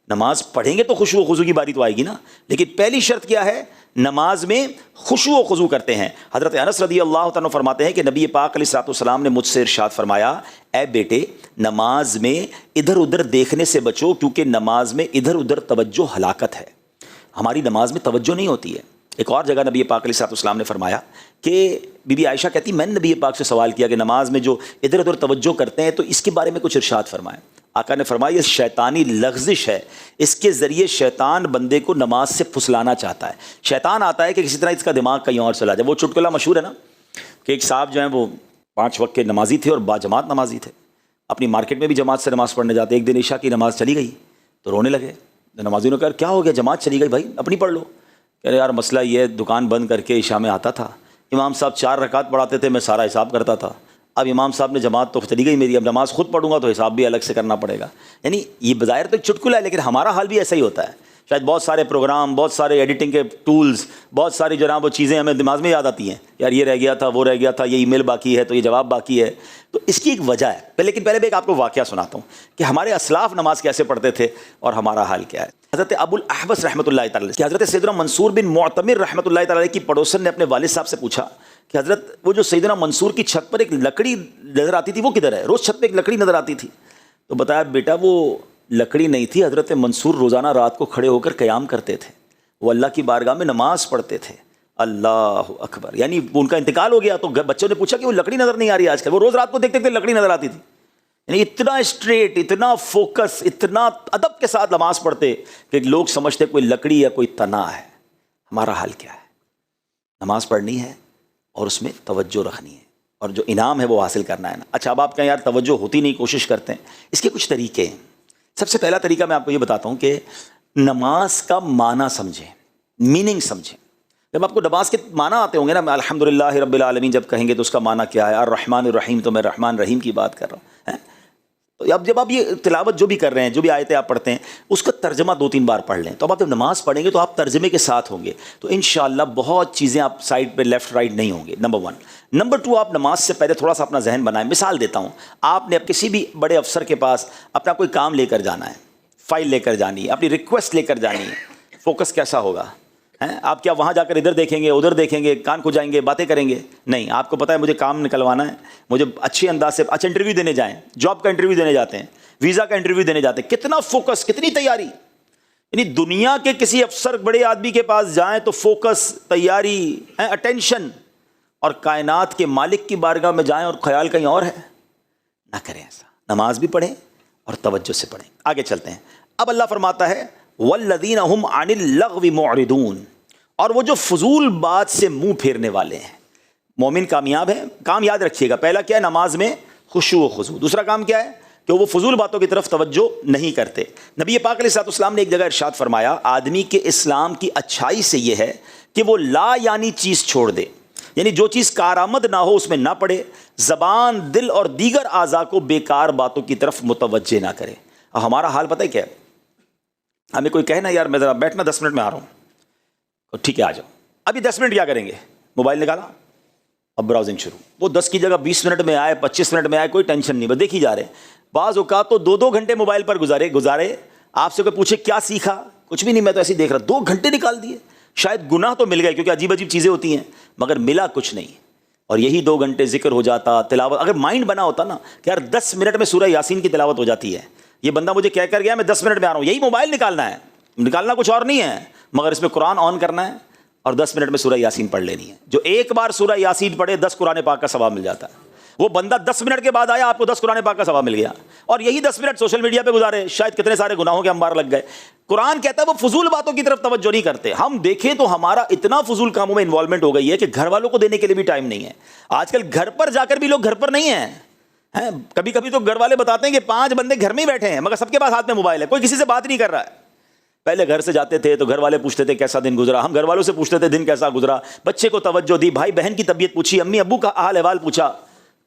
نماز پڑھیں گے تو خشوع و خضوع کی باری تو آئے گی نا، لیکن پہلی شرط کیا ہے؟ نماز میں خشوع و خضوع کرتے ہیں۔ حضرت انس رضی اللہ تعالیٰ فرماتے ہیں کہ نبی پاک علیہ الصلوۃ والسلام نے مجھ سے ارشاد فرمایا، اے بیٹے نماز میں ادھر ادھر دیکھنے سے بچو، کیونکہ نماز میں ادھر ادھر توجہ ہلاکت ہے۔ ہماری نماز میں توجہ نہیں ہوتی ہے۔ ایک اور جگہ نبی پاک علیہ الصلوۃ والسلام نے فرمایا کہ بی بی عائشہ کہتی میں نے نبی پاک سے سوال کیا کہ نماز میں جو ادھر ادھر توجہ کرتے ہیں تو اس کے بارے میں کچھ ارشاد فرمائیں۔ آقا نے فرمایا یہ شیطانی لغزش ہے، اس کے ذریعے شیطان بندے کو نماز سے پھسلانا چاہتا ہے۔ شیطان آتا ہے کہ کسی طرح اس کا دماغ کہیں اور چلا جائے۔ وہ چٹکلا مشہور ہے نا کہ ایک صاحب جو ہیں وہ 5 وقت کے نمازی تھے اور باجماعت نمازی تھے، اپنی مارکیٹ میں بھی جماعت سے نماز پڑھنے جاتے۔ ایک دن عشاء کی نماز چلی گئی تو رونے لگے۔ نمازیوں نے کہا کیا ہو گیا، جماعت چلی گئی، بھائی اپنی پڑھ لو۔ کہہ رہے یار مسئلہ یہ ہے، دکان بند کر کے عشاء میں آتا تھا، امام صاحب 4 رکعت پڑھاتے تھے، میں سارا حساب کرتا تھا، اب امام صاحب نے جماعت تو چلی گئی میری، اب نماز خود پڑھوں گا تو حساب بھی الگ سے کرنا پڑے گا۔ یعنی یہ بظاہر تو ایک چٹکلا ہے، لیکن ہمارا حال بھی ایسا ہی ہوتا ہے۔ شاید بہت سارے پروگرام، بہت سارے ایڈیٹنگ کے ٹولز، بہت ساری جناب وہ چیزیں ہمیں دماغ میں یاد آتی ہیں، یار یہ رہ گیا تھا، وہ رہ گیا تھا، یہ ای میل باقی ہے تو یہ جواب باقی ہے۔ تو اس کی ایک وجہ ہے، لیکن پہلے بھی ایک آپ کو واقعہ سناتا ہوں کہ ہمارے اسلاف نماز کیسے پڑھتے تھے اور ہمارا حال کیا ہے۔ حضرت ابو الاحوص رحمۃ اللہ تعالی کہ حضرت سیدنا منصور بن معتمر رحمۃ اللہ تعالی کی پڑوسن نے اپنے والد صاحب سے پوچھا کہ حضرت وہ جو سیدنا منصور کی چھت پر ایک لکڑی نظر آتی تھی وہ کدھر ہے؟ روز چھت پہ ایک لکڑی نظر آتی تھی۔ تو بتایا بیٹا وہ لکڑی نہیں تھی، حضرت منصور روزانہ رات کو کھڑے ہو کر قیام کرتے تھے، وہ اللہ کی بارگاہ میں نماز پڑھتے تھے۔ اللہ اکبر۔ یعنی ان کا انتقال ہو گیا تو بچوں نے پوچھا کہ وہ لکڑی نظر نہیں آ رہی آج کل، وہ روز رات کو دیکھتے تھے لکڑی نظر آتی تھی۔ یعنی اتنا اسٹریٹ، اتنا فوکس، اتنا ادب کے ساتھ نماز پڑھتے کہ لوگ سمجھتے کوئی لکڑی یا کوئی تنا ہے۔ ہمارا حال کیا ہے؟ نماز پڑھنی ہے اور اس میں توجہ رکھنی ہے اور جو انعام ہے وہ حاصل کرنا ہے نا۔ اچھا اب آپ کہیں یار توجہ ہوتی نہیں، کوشش کرتے ہیں، اس کے کچھ طریقے ہیں۔ سب سے پہلا طریقہ میں آپ کو یہ بتاتا ہوں کہ نماز کا معنی سمجھیں، میننگ سمجھیں۔ جب آپ کو نماز کے معنی آتے ہوں گے نا، الحمدللہ رب العالمین جب کہیں گے تو اس کا معنی کیا ہے؟ الرحمن الرحیم، تو میں رحمان رحیم کی بات کر رہا ہوں۔ تو اب جب آپ یہ تلاوت جو بھی کر رہے ہیں، جو بھی آیتیں آپ پڑھتے ہیں، اس کا ترجمہ 2-3 بار پڑھ لیں. تو اب آپ جب نماز پڑھیں گے تو آپ ترجمے کے ساتھ ہوں گے، تو انشاءاللہ بہت چیزیں آپ سائڈ پہ لیفٹ رائٹ نہیں ہوں گے. نمبر 1. نمبر 2، آپ نماز سے پہلے تھوڑا سا اپنا ذہن بنائیں. مثال دیتا ہوں، آپ نے کسی بھی بڑے افسر کے پاس اپنا کوئی کام لے کر جانا ہے، فائل لے کر جانی ہے، اپنی ریکویسٹ لے کر جانی ہے. فوکس کیسا ہوگا؟ آپ کیا وہاں جا کر ادھر دیکھیں گے، ادھر دیکھیں گے، کان کو جائیں گے، باتیں کریں گے؟ نہیں، آپ کو پتہ ہے مجھے کام نکلوانا ہے، مجھے اچھے انداز سے. اچھا انٹرویو دینے جائیں، جاب کا انٹرویو دینے جاتے ہیں، ویزا کا انٹرویو دینے جاتے ہیں، کتنا فوکس، کتنی تیاری. یعنی دنیا کے کسی افسر بڑے آدمی کے پاس جائیں تو فوکس، تیاری، اٹینشن. اور کائنات کے مالک کی بارگاہ میں جائیں اور خیال کہیں اور ہے. نہ کریں ایسا. نماز بھی پڑھیں اور توجہ سے پڑھیں. آگے چلتے ہیں. اب اللہ فرماتا ہے والذین هم عن اللغو معرضون، اور وہ جو فضول بات سے منہ پھیرنے والے ہیں. مومن کامیاب ہے. کام یاد رکھیے گا، پہلا کیا ہے؟ نماز میں خشوع و خضوع. دوسرا کام کیا ہے؟ کہ وہ فضول باتوں کی طرف توجہ نہیں کرتے. نبی پاک علیہ السلام نے ایک جگہ ارشاد فرمایا، آدمی کے اسلام کی اچھائی سے یہ ہے کہ وہ لا یعنی چیز چھوڑ دے، یعنی جو چیز کارآمد نہ ہو اس میں نہ پڑے، زبان، دل اور دیگر اعضاء کو بیکار باتوں کی طرف متوجہ نہ کرے. اب ہمارا حال پتہ ہے کیا ہے؟ ہمیں کوئی کہے نا یار میں ذرا بیٹھنا 10 منٹ میں آ رہا ہوں، ٹھیک ہے آ جاؤ. ابھی 10 منٹ کیا کریں گے؟ موبائل نکالا، اب براؤزنگ شروع. وہ 10 کی جگہ 20 منٹ میں آئے، 25 منٹ میں آئے، کوئی ٹینشن نہیں، بس دیکھی جا رہے. بعض اوقات تو 2 گھنٹے موبائل پر گزارے. آپ سے کوئی پوچھے کیا سیکھا؟ کچھ بھی نہیں، میں تو ایسے ہی دیکھ رہا. 2 گھنٹے نکال دیے. شاید گناہ تو مل گئے کیونکہ عجیب عجیب چیزیں ہوتی ہیں، مگر ملا کچھ نہیں. اور یہی 2 گھنٹے ذکر ہو جاتا، تلاوت. اگر مائنڈ بنا ہوتا نا کہ یار 10 منٹ میں سورہ یاسین کی تلاوت ہو جاتی ہے، یہ بندہ مجھے کہہ کر گیا میں 10 منٹ میں آ رہا ہوں، یہی موبائل نکالنا ہے، نکالنا کچھ اور نہیں ہے، مگر اس میں قرآن آن کرنا ہے اور 10 منٹ میں سورہ یاسین پڑھ لینی ہے. جو ایک بار سورہ یاسین پڑھے 10 قرآن پاک کا ثواب مل جاتا ہے. وہ بندہ 10 منٹ کے بعد آیا، آپ کو 10 قرآن پاک کا ثواب مل گیا. اور یہی 10 منٹ سوشل میڈیا پہ گزارے، شاید کتنے سارے گناہوں کے انبار لگ گئے. قرآن کہتا ہے وہ فضول باتوں کی طرف توجہ نہیں کرتے. ہم دیکھیں تو ہمارا اتنا فضول کاموں میں انوالومنٹ ہو گئی ہے کہ گھر والوں کو دینے کے لیے بھی ٹائم نہیں ہے. آج کل گھر پر جا کر بھی لوگ گھر پر نہیں ہیں. کبھی کبھی تو گھر والے بتاتے ہیں کہ 5 بندے گھر میں ہی بیٹھے ہیں مگر سب کے پاس ہاتھ میں موبائل ہے، کوئی کسی سے بات نہیں کر رہا ہے. پہلے گھر سے جاتے تھے تو گھر والے پوچھتے تھے کیسا دن گزرا، ہم گھر والوں سے پوچھتے تھے دن کیسا گزرا، بچے کو توجہ دی، بھائی بہن کی طبیعت پوچھی، امی ابو کا حال احوال پوچھا،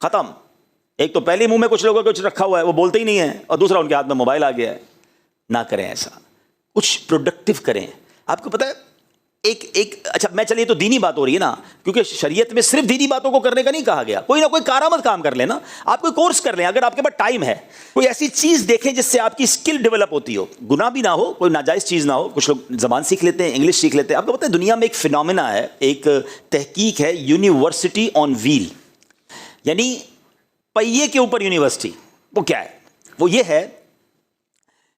ختم. ایک تو پہلے منہ میں کچھ لوگوں کو کچھ رکھا ہوا ہے، وہ بولتے ہی نہیں ہیں، اور دوسرا ان کے ہاتھ میں موبائل آ گیا ہے. نہ کریں ایسا، کچھ پروڈکٹیو کریں. آپ کو پتہ ہے ایک اچھا میں چلیے تو دینی بات ہو رہی ہے نا، کیونکہ شریعت میں صرف دینی باتوں کو کرنے کا نہیں کہا گیا. کوئی نہ کوئی کارآمد کام کر لینا، آپ کوئی کورس کر لیں اگر آپ کے پاس ٹائم ہے. کوئی ایسی چیز دیکھیں جس سے آپ کی اسکل ڈیولپ ہوتی ہو، گناہ بھی نہ ہو، کوئی ناجائز چیز نہ ہو. کچھ لوگ زبان سیکھ لیتے ہیں، انگلش سیکھ لیتے ہیں. آپ کو پتہ ہے دنیا میں ایک فینومینا ہے، ایک تحقیق ہے، یونیورسٹی آن ویل، یعنی پہیے کے اوپر یونیورسٹی. وہ کیا ہے؟ وہ یہ ہے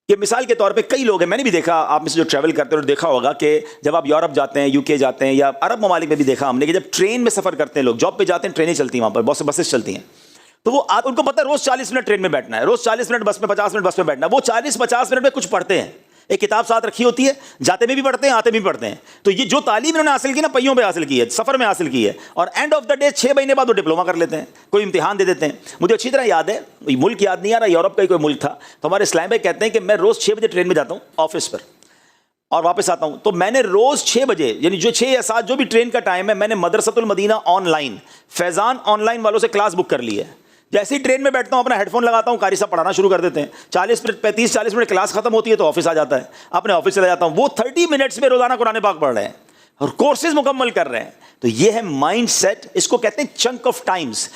کہ مثال کے طور پہ کئی لوگ ہیں، میں نے بھی دیکھا، آپ میں سے جو ٹریول کرتے ہیں دیکھا ہوگا کہ جب آپ یورپ جاتے ہیں، UK جاتے ہیں، یا عرب ممالک میں بھی دیکھا ہم نے کہ جب ٹرین میں سفر کرتے ہیں لوگ، جاب پہ جاتے ہیں ٹرینیں چلتی ہیں وہاں پر، بہت سے بسز چلتی ہیں، تو وہ ان کو پتہ ہے روز 40 منٹ ٹرین میں بیٹھنا ہے، روز 40 منٹ بس میں، 50 منٹ بس میں بیٹھنا ہے. وہ 40-50 منٹ میں کچھ پڑھتے ہیں، ایک کتاب ساتھ رکھی ہوتی ہے، جاتے میں بھی پڑھتے ہیں آتے میں بھی پڑھتے ہیں. تو یہ جو تعلیم انہوں نے حاصل کی نا، پہیوں پہ حاصل کی ہے، سفر میں حاصل کی ہے، اور اینڈ آف دا ڈے 6 مہینے بعد وہ ڈپلوما کر لیتے ہیں، کوئی امتحان دے دیتے ہیں. مجھے اچھی طرح یاد ہے، ملک یاد نہیں آ رہا، یورپ کا ہی کوئی ملک تھا، تو ہمارے اسلام بھائی کہتے ہیں کہ میں روز 6 بجے ٹرین میں جاتا ہوں آفس پر اور واپس آتا ہوں. تو میں نے روز 6 بجے، یعنی جو 6 یا 7 جو بھی ٹرین کا ٹائم ہے، میں نے مدرسۃ المدینہ on line, Faizan on line والوں سے کلاس بک کر لی ہے. جیسے ہی ٹرین میں بیٹھتا ہوں اپنا ہیڈ فون لگاتا ہوں، قاری صاحب پڑھانا شروع کر دیتے ہیں. 40 منٹ کلاس ختم ہوتی ہے تو آفس آ جاتا ہے، اپنے آفس چلا جاتا ہوں. وہ 30 منٹس میں روزانہ قرآن پاک پڑھ رہے ہیں اور کورسز مکمل کر رہے ہیں. تو یہ ہے مائنڈ سیٹ، اس کو کہتے ہیں چنک آف ٹائمز،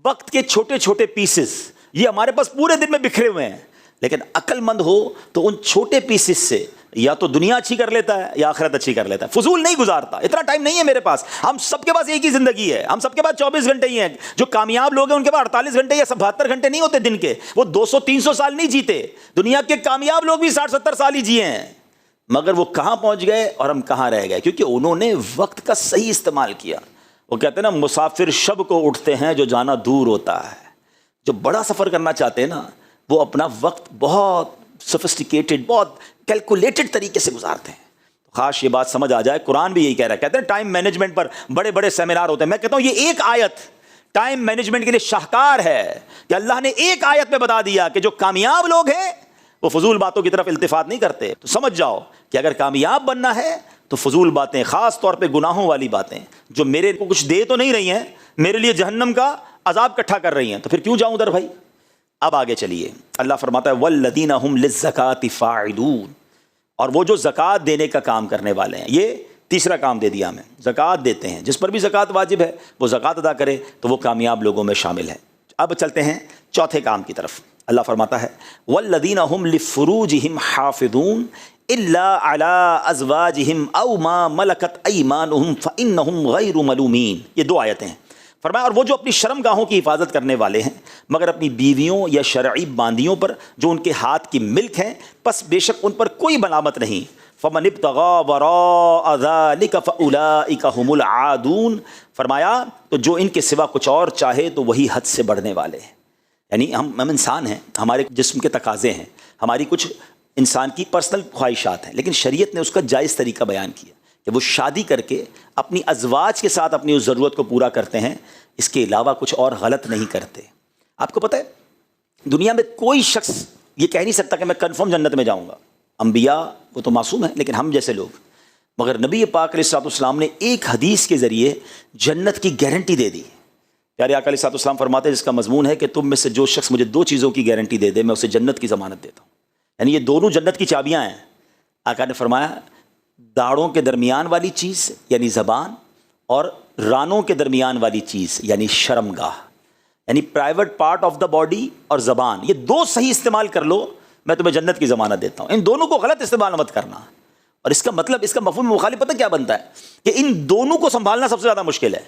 وقت کے چھوٹے چھوٹے پیسز. یہ ہمارے پاس پورے دن میں بکھرے ہوئے ہیں، لیکن عقل مند ہو تو ان چھوٹے پیسز سے یا تو دنیا اچھی کر لیتا ہے یا آخرت اچھی کر لیتا ہے. فضول نہیں گزارتا، اتنا ٹائم نہیں ہے میرے پاس. ہم سب کے پاس ایک ہی زندگی ہے، ہم سب کے پاس 24 گھنٹے ہی ہیں. جو کامیاب لوگ ہیں ان کے پاس 48 گھنٹے یا 72 گھنٹے نہیں ہوتے دن کے، وہ 200-300 سال نہیں جیتے. دنیا کے کامیاب لوگ بھی 60-70 سال ہی جیے ہیں، مگر وہ کہاں پہنچ گئے اور ہم کہاں رہ گئے؟ کیونکہ انہوں نے وقت کا صحیح استعمال کیا. وہ کہتے ہیں نا، مسافر شب کو اٹھتے ہیں جو جانا دور ہوتا ہے. جو بڑا سفر کرنا چاہتے ہیں نا، وہ اپنا وقت بہت سوفسٹیکیٹڈ، بہت کیلکولیٹڈ طریقے سے گزارتے ہیں. خاص یہ بات سمجھ آ جائے، قرآن بھی یہی کہہ رہا ہے. کہتے ہیں ٹائم مینجمنٹ پر بڑے بڑے سیمینار ہوتے ہیں. میں کہتا ہوں یہ ایک آیت ٹائم مینجمنٹ کے لیے شاہکار ہے کہ اللہ نے ایک آیت میں بتا دیا کہ جو کامیاب لوگ ہیں وہ فضول باتوں کی طرف التفات نہیں کرتے. تو سمجھ جاؤ کہ اگر کامیاب بننا ہے تو فضول باتیں، خاص طور پہ گناہوں والی باتیں جو میرے کو کچھ دے تو نہیں رہی ہیں، میرے لیے جہنم کا عذاب اکٹھا کر رہی ہیں، تو پھر کیوں جاؤں ادھر بھائی؟ اب آگے چلیے، اللہ فرماتا ہے والذین هم للزکاۃ فاعلون، اور وہ جو زکوٰۃ دینے کا کام کرنے والے ہیں، یہ تیسرا کام دے دیا ہمیں، زکوٰۃ دیتے ہیں، جس پر بھی زکوٰۃ واجب ہے وہ زکوٰۃ ادا کرے تو وہ کامیاب لوگوں میں شامل ہے۔ اب چلتے ہیں چوتھے کام کی طرف، اللہ فرماتا ہے والذین هم لفروجہم حافظون الا علی ازواجہم او ما ملکت ایمانہم فانہم غیر ملومین، یہ دو آیتیں ہیں۔ فرمایا اور وہ جو اپنی شرم گاہوں کی حفاظت کرنے والے ہیں مگر اپنی بیویوں یا شرعی باندیوں پر جو ان کے ہاتھ کی ملک ہیں، پس بے شک ان پر کوئی ملامت نہیں۔ فمن ابتغى وراء ذلك فاولئک هم العادون، فرمایا تو جو ان کے سوا کچھ اور چاہے تو وہی حد سے بڑھنے والے ہیں۔ یعنی ہم انسان ہیں، ہمارے جسم کے تقاضے ہیں، ہماری کچھ انسان کی پرسنل خواہشات ہیں، لیکن شریعت نے اس کا جائز طریقہ بیان کیا کہ وہ شادی کر کے اپنی ازواج کے ساتھ اپنی اس ضرورت کو پورا کرتے ہیں، اس کے علاوہ کچھ اور غلط نہیں کرتے۔ آپ کو پتہ ہے دنیا میں کوئی شخص یہ کہہ نہیں سکتا کہ میں کنفرم جنت میں جاؤں گا، انبیاء وہ تو معصوم ہیں لیکن ہم جیسے لوگ، مگر نبی پاک علیہ الصلوۃ والسلام نے ایک حدیث کے ذریعے جنت کی گارنٹی دے دی۔ پیارے آقا علیہ الصلوۃ والسلام فرماتے ہیں جس کا مضمون ہے کہ تم میں سے جو شخص مجھے دو چیزوں کی گارنٹی دے دے میں اسے جنت کی ضمانت دیتا ہوں، یعنی یہ دونوں جنت کی چابیاں ہیں۔ آقا نے فرمایا داڑھوں کے درمیان والی چیز یعنی زبان، اور رانوں کے درمیان والی چیز یعنی شرمگاہ، یعنی private part of the body اور زبان، یہ دو صحیح استعمال کر لو میں تمہیں جنت کی ضمانت دیتا ہوں۔ ان دونوں کو غلط استعمال مت کرنا، اور اس کا مطلب، اس کا مفہوم مخالف پتہ کیا بنتا ہے کہ ان دونوں کو سنبھالنا سب سے زیادہ مشکل ہے۔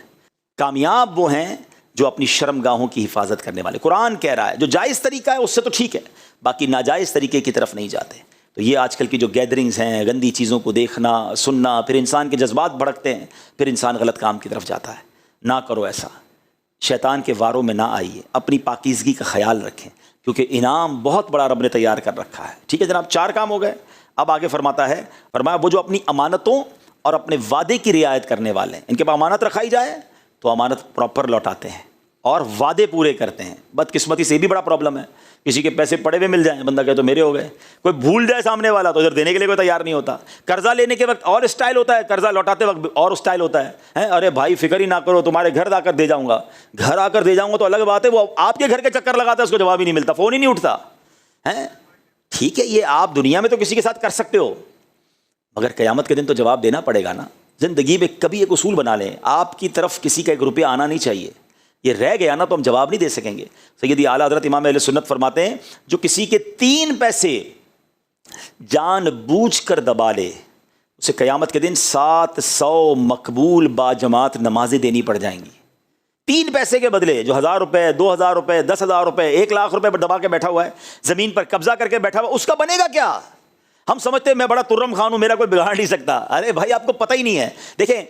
کامیاب وہ ہیں جو اپنی شرمگاہوں کی حفاظت کرنے والے۔ قرآن کہہ رہا ہے جو جائز طریقہ ہے اس سے تو ٹھیک ہے، باقی ناجائز طریقے کی طرف نہیں جاتے۔ تو یہ آج کل کی جو گیدرنگز ہیں، گندی چیزوں کو دیکھنا سننا، پھر انسان کے جذبات بھڑکتے ہیں، پھر انسان غلط کام کی طرف جاتا ہے۔ نہ کرو ایسا، شیطان کے واروں میں نہ آئیے، اپنی پاکیزگی کا خیال رکھیں کیونکہ انعام بہت بڑا رب نے تیار کر رکھا ہے۔ ٹھیک ہے جناب، 4 کام ہو گئے۔ اب آگے فرماتا ہے، فرمایا وہ جو اپنی امانتوں اور اپنے وعدے کی رعایت کرنے والے ہیں، ان کے پاس امانت رکھائی جائے تو امانت پراپر لوٹاتے ہیں اور وعدے پورے کرتے ہیں۔ بدقسمتی سے بھی بڑا پرابلم ہے، کسی کے پیسے پڑے ہوئے مل جائیں، بندہ کہے تو میرے ہو گئے، کوئی بھول جائے سامنے والا تو ادھر دینے کے لیے کوئی تیار نہیں ہوتا۔ قرضہ لینے کے وقت اور اسٹائل ہوتا ہے، قرضہ لوٹاتے وقت اور اسٹائل ہوتا ہے، ارے بھائی فکر ہی نہ کرو تمہارے گھر آ کر دے جاؤں گا، گھر آ کر دے جاؤں گا تو الگ بات ہے، وہ آپ کے گھر کے چکر لگاتا ہے، اس کو جواب ہی نہیں ملتا، فون ہی نہیں اٹھتا ہے۔ ٹھیک ہے یہ آپ دنیا میں تو کسی کے ساتھ کر سکتے ہو، مگر قیامت کے دن تو جواب دینا پڑے گا نا۔ زندگی میں کبھی ایک اصول بنا لیں، آپ کی طرف کسی کا 1 روپیہ آنا نہیں چاہیے، یہ رہ گیا نا تو ہم جواب نہیں دے سکیں گے۔ سیدی اعلیٰ حضرت امام اہل سنت فرماتے ہیں جو کسی کے 3 پیسے جان بوجھ کر دبا لے اسے قیامت کے دن 700 مقبول باجماعت نمازیں دینی پڑ جائیں گی۔ 3 پیسے کے بدلے جو 1000 روپے، 2000 روپے، 10,000 روپے، 1 لاکھ روپے پر دبا کے بیٹھا ہوا ہے، زمین پر قبضہ کر کے بیٹھا ہوا، اس کا بنے گا کیا؟ ہم سمجھتے ہیں میں بڑا ترم خان ہوں، میرا کوئی بگاڑ نہیں سکتا۔ ارے بھائی آپ کو پتہ ہی نہیں ہے۔ دیکھیں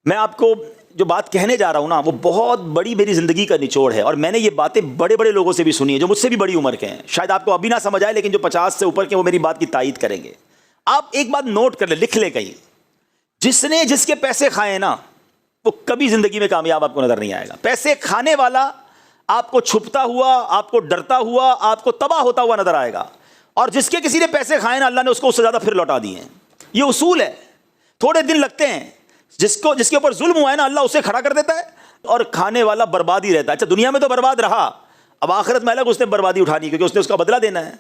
میں آپ کو جو بات کہنے جا رہا ہوں نا وہ بہت بڑی میری زندگی کا نچوڑ ہے، اور میں نے یہ باتیں بڑے بڑے لوگوں سے بھی سنی ہیں جو مجھ سے بھی بڑی عمر کے ہیں، شاید آپ کو ابھی نہ سمجھ آئے لیکن جو 50 سے اوپر کے وہ میری بات کی تائید کریں گے۔ آپ ایک بات نوٹ کر لیں، لکھ لیں کہیں، جس نے جس کے پیسے کھائے نا وہ کبھی زندگی میں کامیاب آپ کو نظر نہیں آئے گا۔ پیسے کھانے والا آپ کو چھپتا ہوا، آپ کو ڈرتا ہوا، آپ کو تباہ ہوتا ہوا نظر آئے گا، اور جس کے کسی نے پیسے کھائے نا اللہ نے اس کو اس سے زیادہ پھر لوٹا دیے ہیں۔ یہ اصول ہے، تھوڑے دن لگتے ہیں، جس کے اوپر ظلم ہوا ہے نا اللہ اسے کھڑا کر دیتا ہے، اور کھانے والا برباد ہی رہتا ہے۔ اچھا دنیا میں تو برباد رہا، اب آخرت میں الگ اس نے بربادی اٹھانی کیونکہ اس نے اس کا بدلہ دینا ہے۔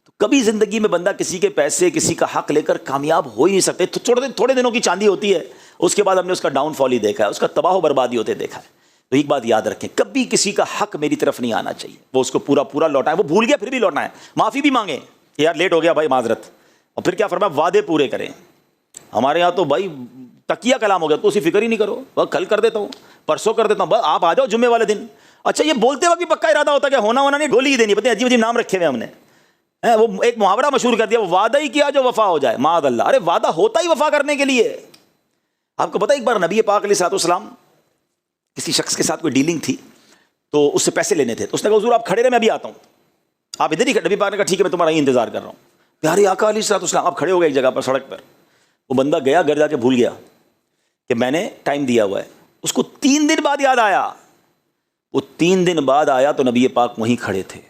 تو کبھی زندگی میں بندہ کسی کے پیسے، کسی کا حق لے کر کامیاب ہو ہی نہیں سکتے۔ تھوڑے دنوں کی چاندی ہوتی ہے، اس کے بعد ہم نے اس کا ڈاؤن فال ہی دیکھا ہے، اس کا تباہ و بربادی ہوتے دیکھا ہے۔ تو ایک بات یاد رکھیں، کبھی کسی کا حق میری طرف نہیں آنا چاہیے، وہ اس کو پورا لوٹائے، وہ بھول گیا پھر بھی لوٹنا ہے، معافی بھی مانگیں یار لیٹ ہو گیا بھائی معذرت، اور پھر کیا فرمایا وعدے پورے کریں۔ ہمارے یہاں تو بھائی تکیہ کلام ہو گیا، تو اسی فکر ہی نہیں کرو، وہ کل کر دیتا ہوں، پرسوں کر دیتا ہوں، بس آپ آ جاؤ جمعے والے دن۔ اچھا یہ بولتے وقت بھی پکا ارادہ ہوتا ہے کہ ہونا نہیں، گولی ہی دینی، پتہ ہے عجیب عجیب نام رکھے ہوئے ہم نے، وہ ایک محاورہ مشہور کر دیا، وہ وعدہ ہی کیا جو وفا ہو جائے، معاذ اللہ۔ ارے وعدہ ہوتا ہی وفا کرنے کے لیے۔ آپ کو پتہ ایک بار نبی پاک علیہ الصلوۃ والسلام کسی شخص کے ساتھ کوئی ڈیلنگ تھی تو اس سے پیسے لینے تھے، تو اس نے کہا حضور آپ کھڑے رہے میں ابھی آتا ہوں، آپ ادھر ہی کھڑے۔ نبی پاک نے کہا ٹھیک ہے میں تمہارا ہی انتظار کر رہا ہوں۔ پیارے آقا علیہ الصلوۃ والسلام آپ کھڑے ہو گئے ایک جگہ پر سڑک پر، وہ بندہ گیا گھر جا کے بھول گیا کہ میں نے ٹائم دیا ہوا ہے، اس کو 3 دن بعد یاد آیا، وہ 3 دن بعد آیا تو نبی پاک وہیں کھڑے تھے۔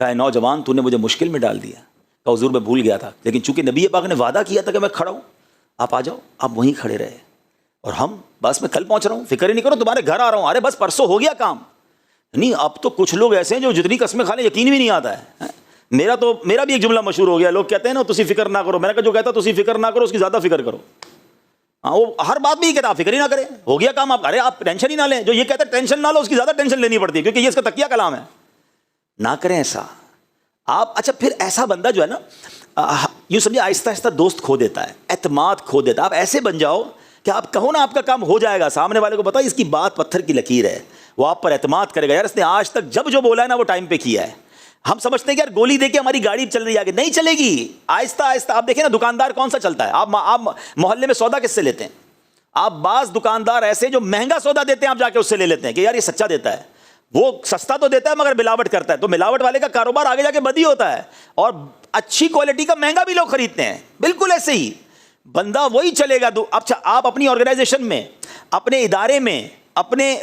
کہا نوجوان تو نے مجھے مشکل میں ڈال دیا۔ کہا حضور میں بھول گیا تھا، لیکن چونکہ نبی پاک نے وعدہ کیا تھا کہ میں کھڑا ہوں، آپ آ جاؤ، آپ وہیں کھڑے رہے، اور ہم بس میں کل پہنچ رہا ہوں، فکر ہی نہیں کرو تمہارے گھر آ رہا ہوں، ارے بس پرسوں ہو گیا کام۔ نہیں اب تو کچھ لوگ ایسے ہیں جو جتنی قسمیں کھا لیں یقین بھی نہیں آتا ہے. میرا بھی ایک جملہ مشہور ہو گیا, لوگ کہتے ہیں نا تسی فکر نہ کرو, میں نے کہا جو کہتا تسی فکر نہ کرو اس کی زیادہ فکر کرو. ہاں وہ ہر بات میں یہ کہتا آپ فکر ہی نہ کریں, ہو گیا کام, آپ ٹینشن ہی نہ لیں. جو یہ کہتا ہے ٹینشن نہ لو اس کی زیادہ ٹینشن لینی پڑتی ہے, کیونکہ یہ اس کا تکیہ کلام ہے. نہ کریں ایسا آپ. اچھا پھر ایسا بندہ جو ہے نا یوں سمجھے آہستہ آہستہ دوست کھو دیتا ہے, اعتماد کھو دیتا ہے. آپ ایسے بن جاؤ کہ آپ کہو نا آپ کا کام ہو جائے گا, سامنے والے کو پتا اس کی بات پتھر کی لکیر ہے, وہ آپ پر اعتماد کرے گا. یار اس نے آج تک جب جو بولا ہے نا وہ ٹائم پہ کیا ہے. ہم سمجھتے ہیں کہ یار گولی دے کے ہماری گاڑی چل رہی ہے آگے, نہیں چلے گی. آہستہ آہستہ آپ دیکھیں نا دکاندار کون سا چلتا ہے, آپ محلے میں سودا کس سے لیتے ہیں؟ آپ بعض دکاندار ایسے جو مہنگا سودا دیتے ہیں آپ جا کے اس سے لے لیتے ہیں کہ یار یہ سچا دیتا ہے. وہ سستا تو دیتا ہے مگر ملاوٹ کرتا ہے, تو ملاوٹ والے کا کاروبار آگے جا کے بدی ہوتا ہے, اور اچھی کوالٹی کا مہنگا بھی لوگ خریدتے ہیں. بالکل ایسے ہی بندہ وہی چلے گا. اچھا آپ اپنی آرگنائزیشن میں, اپنے ادارے میں, اپنے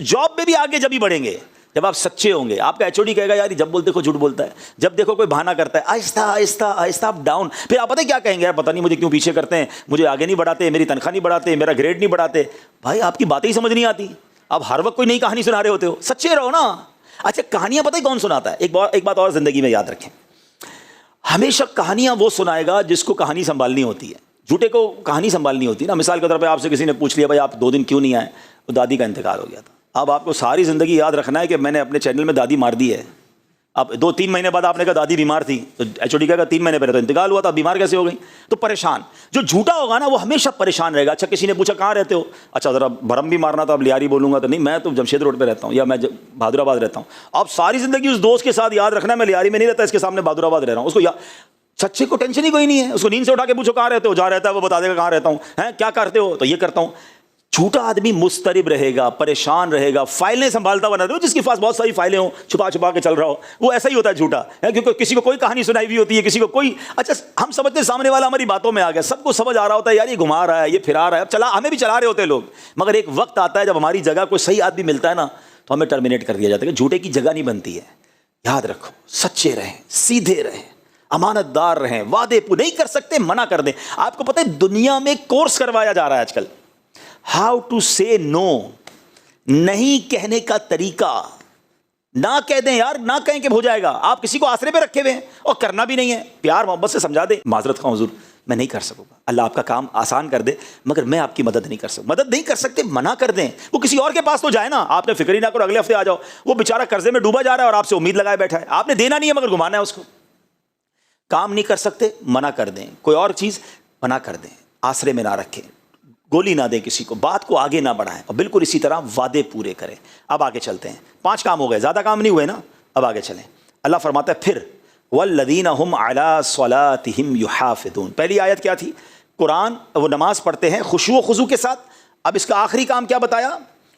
جاب میں بھی آگے جب ہی بڑھیں گے جب آپ سچے ہوں گے. آپ کا ایچ او ڈی کہے گا یار جب بولتے کو جھوٹ بولتا ہے, جب دیکھو کوئی بہانہ کرتا ہے. آہستہ آہستہ آہستہ آپ ڈاؤن. پھر آپ پتہ کیا کہیں گے, یار پتہ نہیں مجھے کیوں پیچھے کرتے ہیں, مجھے آگے نہیں بڑھاتے, میری تنخواہ نہیں بڑھاتے, میرا گریڈ نہیں بڑھاتے. بھائی آپ کی باتیں ہی سمجھ نہیں آتی, آپ ہر وقت کوئی نئی کہانی سنا رہے ہوتے ہو. سچے رہو نا. اچھا کہانیاں پتہ ہی کون سناتا ہے؟ ایک بات اور زندگی میں یاد رکھیں, ہمیشہ کہانیاں وہ سنائے گا جس کو کہانی سنبھالنی ہوتی ہے. جھوٹے کو کہانی سنبھالنی ہوتی ہے نا. مثال کے طور پہ آپ سے کسی نے پوچھ لیا بھائی آپ 2 دن کیوں نہیں آئے, وہ دادی کا انتقال ہو گیا تھا. اب آپ کو ساری زندگی یاد رکھنا ہے کہ میں نے اپنے چینل میں دادی مار دی ہے. اب 2-3 مہینے بعد آپ نے کہا دادی بیمار تھی, تو ایچ او ڈی کہا 3 مہینے پہلے تو انتقال ہوا تھا, بیمار کیسے ہو گئی؟ تو پریشان. جو جھوٹا ہوگا نا وہ ہمیشہ پریشان رہے گا. اچھا کسی نے پوچھا کہاں رہتے ہو, اچھا ذرا بھرم بھی مارنا تھا, اب لیاری بولوں گا تو نہیں, میں تو جمشید روڈ پہ رہتا ہوں یا میں بہادر آباد رہتا ہوں. اب ساری زندگی اس دوست کے ساتھ یاد رکھنا ہے میں لیاری میں نہیں رہتا, اس کے سامنے بہادر آباد رہ رہا ہوں. اس کو سچے کو ٹینشن ہی کوئی نہیں ہے. اس کو نیند سے اٹھا کے پوچھو کہاں رہتے ہو, جا رہتا ہے وہ بتا دے گا کہاں رہتا ہوں. کیا کرتے ہو, تو یہ کرتا ہوں. جھوٹا آدمی مضطرب رہے گا, پریشان رہے گا, فائلیں سنبھالتا ہوا نہ رہے. جس کے پاس بہت ساری فائلیں ہوں, چھپا چھپا کے چل رہا ہو, وہ ایسا ہی ہوتا ہے جھوٹا, کیونکہ کسی کو کوئی کہانی سنائی ہوئی ہوتی ہے, کسی کو کوئی. اچھا ہم سمجھتے ہیں سامنے والا ہماری باتوں میں آ گیا, سب کو سمجھ آ رہا ہوتا ہے یار یہ گھما رہا ہے, یہ پھرا رہا ہے, اب ہمیں بھی چلا رہے ہوتے ہیں لوگ. مگر ایک وقت آتا ہے جب ہماری جگہ کوئی صحیح آدمی ملتا ہے نا تو ہمیں ٹرمینیٹ کر دیا جاتا ہے کہ جھوٹے کی جگہ نہیں بنتی ہے. یاد رکھو, سچے رہیں, سیدھے رہیں, امانت دار رہیں, وعدے پورے نہیں کر سکتے منع کر دیں. آپ کو پتہ ہے دنیا میں کورس کروایا جا رہا ہے آج کل, ہاؤ ٹو سے نو, نہیں کہنے کا طریقہ. نہ کہہ دیں یار, نہ کہیں کہ ہو جائے گا. آپ کسی کو آسرے پہ رکھے ہوئے ہیں اور کرنا بھی نہیں ہے, پیار محبت سے سمجھا دیں, معذرت خواہ حضور میں نہیں کر سکوں گا, اللہ آپ کا کام آسان کر دے مگر میں آپ کی مدد نہیں کر سکوں. مدد نہیں کر سکتے منع کر دیں. وہ کسی اور کے پاس تو جائے نا, آپ نے فکر ہی نہ کرو اگلے ہفتے آ جاؤ. وہ بیچارہ قرضے میں ڈوبا جا رہا ہے اور آپ سے امید لگائے بیٹھا ہے, آپ نے دینا نہیں ہے مگر گھمانا ہے اس کو. کام نہیں کر سکتے منع کر دیں, کوئی اور چیز منع کر دیں, آسرے میں نہ رکھیں, گولی نہ دیں کسی کو, بات کو آگے نہ بڑھائیں, اور بالکل اسی طرح وعدے پورے کریں. اب آگے چلتے ہیں, 5 کام ہو گئے, زیادہ کام نہیں ہوئے نا, اب آگے چلیں. اللہ فرماتا ہے پھر والذین هم علی صلاتہم یحافظون. پہلی آیت کیا تھی؟ قرآن, وہ نماز پڑھتے ہیں خشوع و خضوع کے ساتھ. اب اس کا آخری کام کیا بتایا؟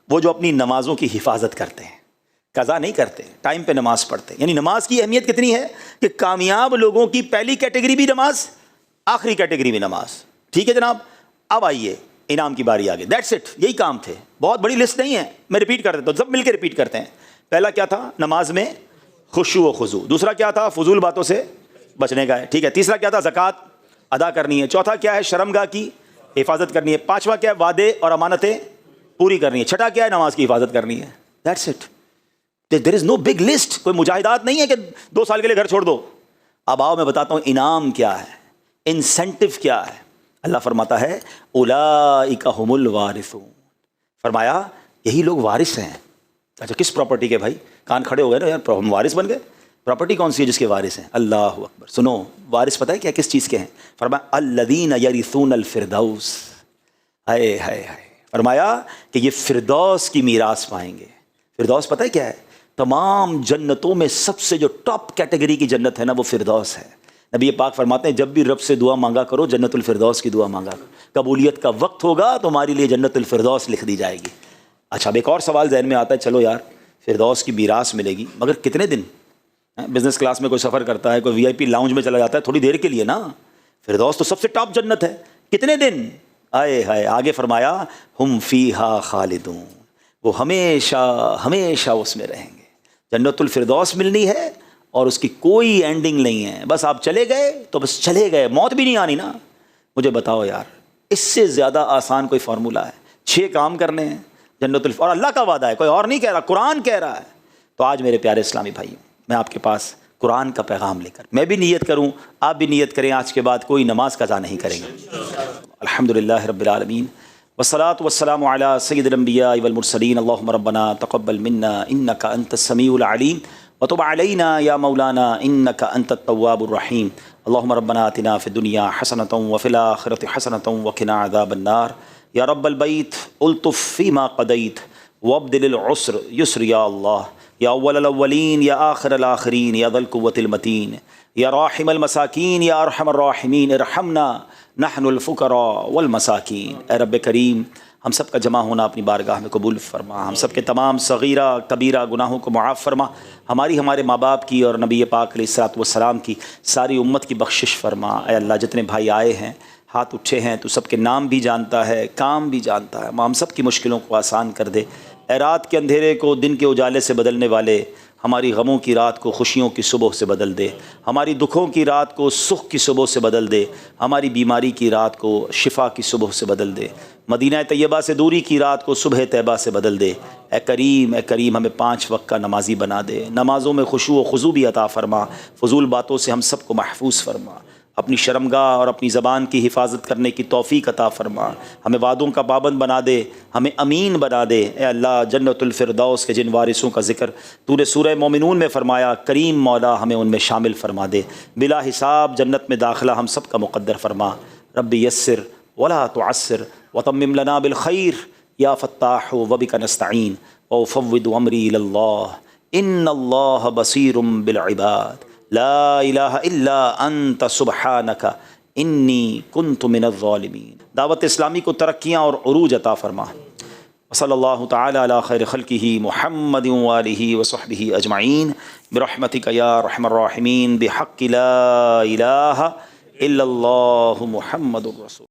وہ جو اپنی نمازوں کی حفاظت کرتے ہیں, قضا نہیں کرتے, ٹائم پہ نماز پڑھتے ہیں. یعنی نماز کی اہمیت کتنی ہے کہ کامیاب لوگوں کی پہلی کیٹیگری بھی نماز, آخری کیٹیگری بھی نماز. ٹھیک ہے جناب, اب آئیے انعام کی باری آگے. دیٹس اٹ, یہی کام تھے, بہت بڑی لسٹ نہیں ہے, میں ریپیٹ کر دیتا ہوں, سب مل کے ریپیٹ کرتے ہیں. پہلا کیا تھا؟ نماز میں خشوع و خضوع. دوسرا کیا تھا؟ فضول باتوں سے بچنے کا ہے. ٹھیک ہے. تیسرا کیا تھا؟ زکوٰۃ ادا کرنی ہے. چوتھا کیا ہے؟ شرمگاہ کی حفاظت کرنی ہے. پانچواں کیا ہے؟ وعدے اور امانتیں پوری کرنی ہے. چھٹا کیا ہے؟ نماز کی حفاظت کرنی ہے. That's it. There is no big list. کوئی مجاہدات نہیں ہے کہ 2 سال کے لیے گھر چھوڑ دو. اب آؤ میں بتاتا ہوں انعام کیا ہے, انسینٹو کیا ہے. اللہ فرماتا ہے اولئک ھم الوارثون. فرمایا یہی لوگ وارث ہیں. اچھا کس پراپرٹی کے؟ بھائی کان کھڑے ہو گئے نا یار, ہم وارث بن گئے. پراپرٹی کون سی ہے جس کے وارث ہیں؟ اللہ اکبر. سنو, وارث پتہ ہے کیا کس چیز کے ہیں؟ فرمایا الذین یرثون الفردوس. ہائے ہائے ہائے, فرمایا کہ یہ فردوس کی میراث پائیں گے. فردوس پتہ ہے کیا ہے؟ تمام جنتوں میں سب سے جو ٹاپ کیٹیگری کی جنت ہے نا وہ فردوس ہے. نبی پاک فرماتے ہیں جب بھی رب سے دعا مانگا کرو جنت الفردوس کی دعا مانگا کرو, قبولیت کا وقت ہوگا تمہاری لیے جنت الفردوس لکھ دی جائے گی. اچھا اب ایک اور سوال ذہن میں آتا ہے, چلو یار فردوس کی میراث ملے گی مگر کتنے دن؟ بزنس کلاس میں کوئی سفر کرتا ہے, کوئی وی آئی پی لاؤنج میں چلا جاتا ہے, تھوڑی دیر کے لیے نا. فردوس تو سب سے ٹاپ جنت ہے, کتنے دن؟ آئے ہائے. آگے فرمایا ہم فیہا خالدون, وہ ہمیشہ ہمیشہ اس میں رہیں گے. جنت الفردوس ملنی ہے اور اس کی کوئی اینڈنگ نہیں ہے. بس آپ چلے گئے تو بس چلے گئے, موت بھی نہیں آنی نا. مجھے بتاؤ یار اس سے زیادہ آسان کوئی فارمولہ ہے؟ 6 کام کرنے ہیں, جنت اور اللہ کا وعدہ ہے, کوئی اور نہیں کہہ رہا, قرآن کہہ رہا ہے. تو آج میرے پیارے اسلامی بھائی، میں آپ کے پاس قرآن کا پیغام لے کر، میں بھی نیت کروں، آپ بھی نیت کریں، آج کے بعد کوئی نماز قضا نہیں کریں گے۔ الحمدللہ رب العالمین والصلاة والسلام على سید الانبیاء والمرسلین، اللہم ربنا تقبل منا انک انت السمیع العلیم وتب علینا یا مولانا انک انت التواب الرحیم، اللہم ربنا آتنا فی الدنیا حسنۃ وفی الآخرۃ حسنۃ وقنا عذاب النار، یا رب البیت الطف فیما قضیت وابدل العسر یسر یا اللہ، یا اول الاولین یا آخر الآخرین یا ذا القوة المتین، یا راحم المساکین یا ارحم الراحمین، ارحمنا نحن الفقراء والمساکین۔ اے رب کریم، ہم سب کا جمع ہونا اپنی بارگاہ میں قبول فرما، ہم سب کے تمام صغیرہ کبیرہ گناہوں کو معاف فرما، ہمارے ماں باپ کی اور نبی پاک علیہ الصلوۃ والسلام کی ساری امت کی بخشش فرما۔ اے اللہ، جتنے بھائی آئے ہیں، ہاتھ اٹھے ہیں، تو سب کے نام بھی جانتا ہے، کام بھی جانتا ہے، ہم سب کی مشکلوں کو آسان کر دے۔ اے رات کے اندھیرے کو دن کے اجالے سے بدلنے والے، ہماری غموں کی رات کو خوشیوں کی صبح سے بدل دے، ہماری دکھوں کی رات کو سکھ کی صبح سے بدل دے، ہماری بیماری کی رات کو شفا کی صبح سے بدل دے، مدینہ طیبہ سے دوری کی رات کو صبح طیبہ سے بدل دے۔ اے کریم ہمیں 5 وقت کا نمازی بنا دے، نمازوں میں خشوع و خضوع بھی عطا فرما، فضول باتوں سے ہم سب کو محفوظ فرما، اپنی شرمگاہ اور اپنی زبان کی حفاظت کرنے کی توفیق عطا فرما، ہمیں وعدوں کا پابند بنا دے، ہمیں امین بنا دے۔ اے اللہ، جنت الفردوس کے جن وارثوں کا ذکر تو نے سورہ مومنون میں فرمایا، کریم مولا ہمیں ان میں شامل فرما دے، بلا حساب جنت میں داخلہ ہم سب کا مقدر فرما۔ رب یسر ولا تعسر وتمم لنا بالخیر یا فتاح وبک نستعین وافوض امری الی اللہ ان اللہ بصیر بالعباد لا الہ الا انت سبحانک انی کنت من الظالمین۔ دعوت اسلامی کو ترقیاں اور عروج عطا فرما۔ وصلی اللہ تعالی علی خیر خلقہ محمد وآلہ وصحبہ اجمعین برحمتک یا ارحم الراحمین بحق لا الہ الا اللہ محمد الرسول۔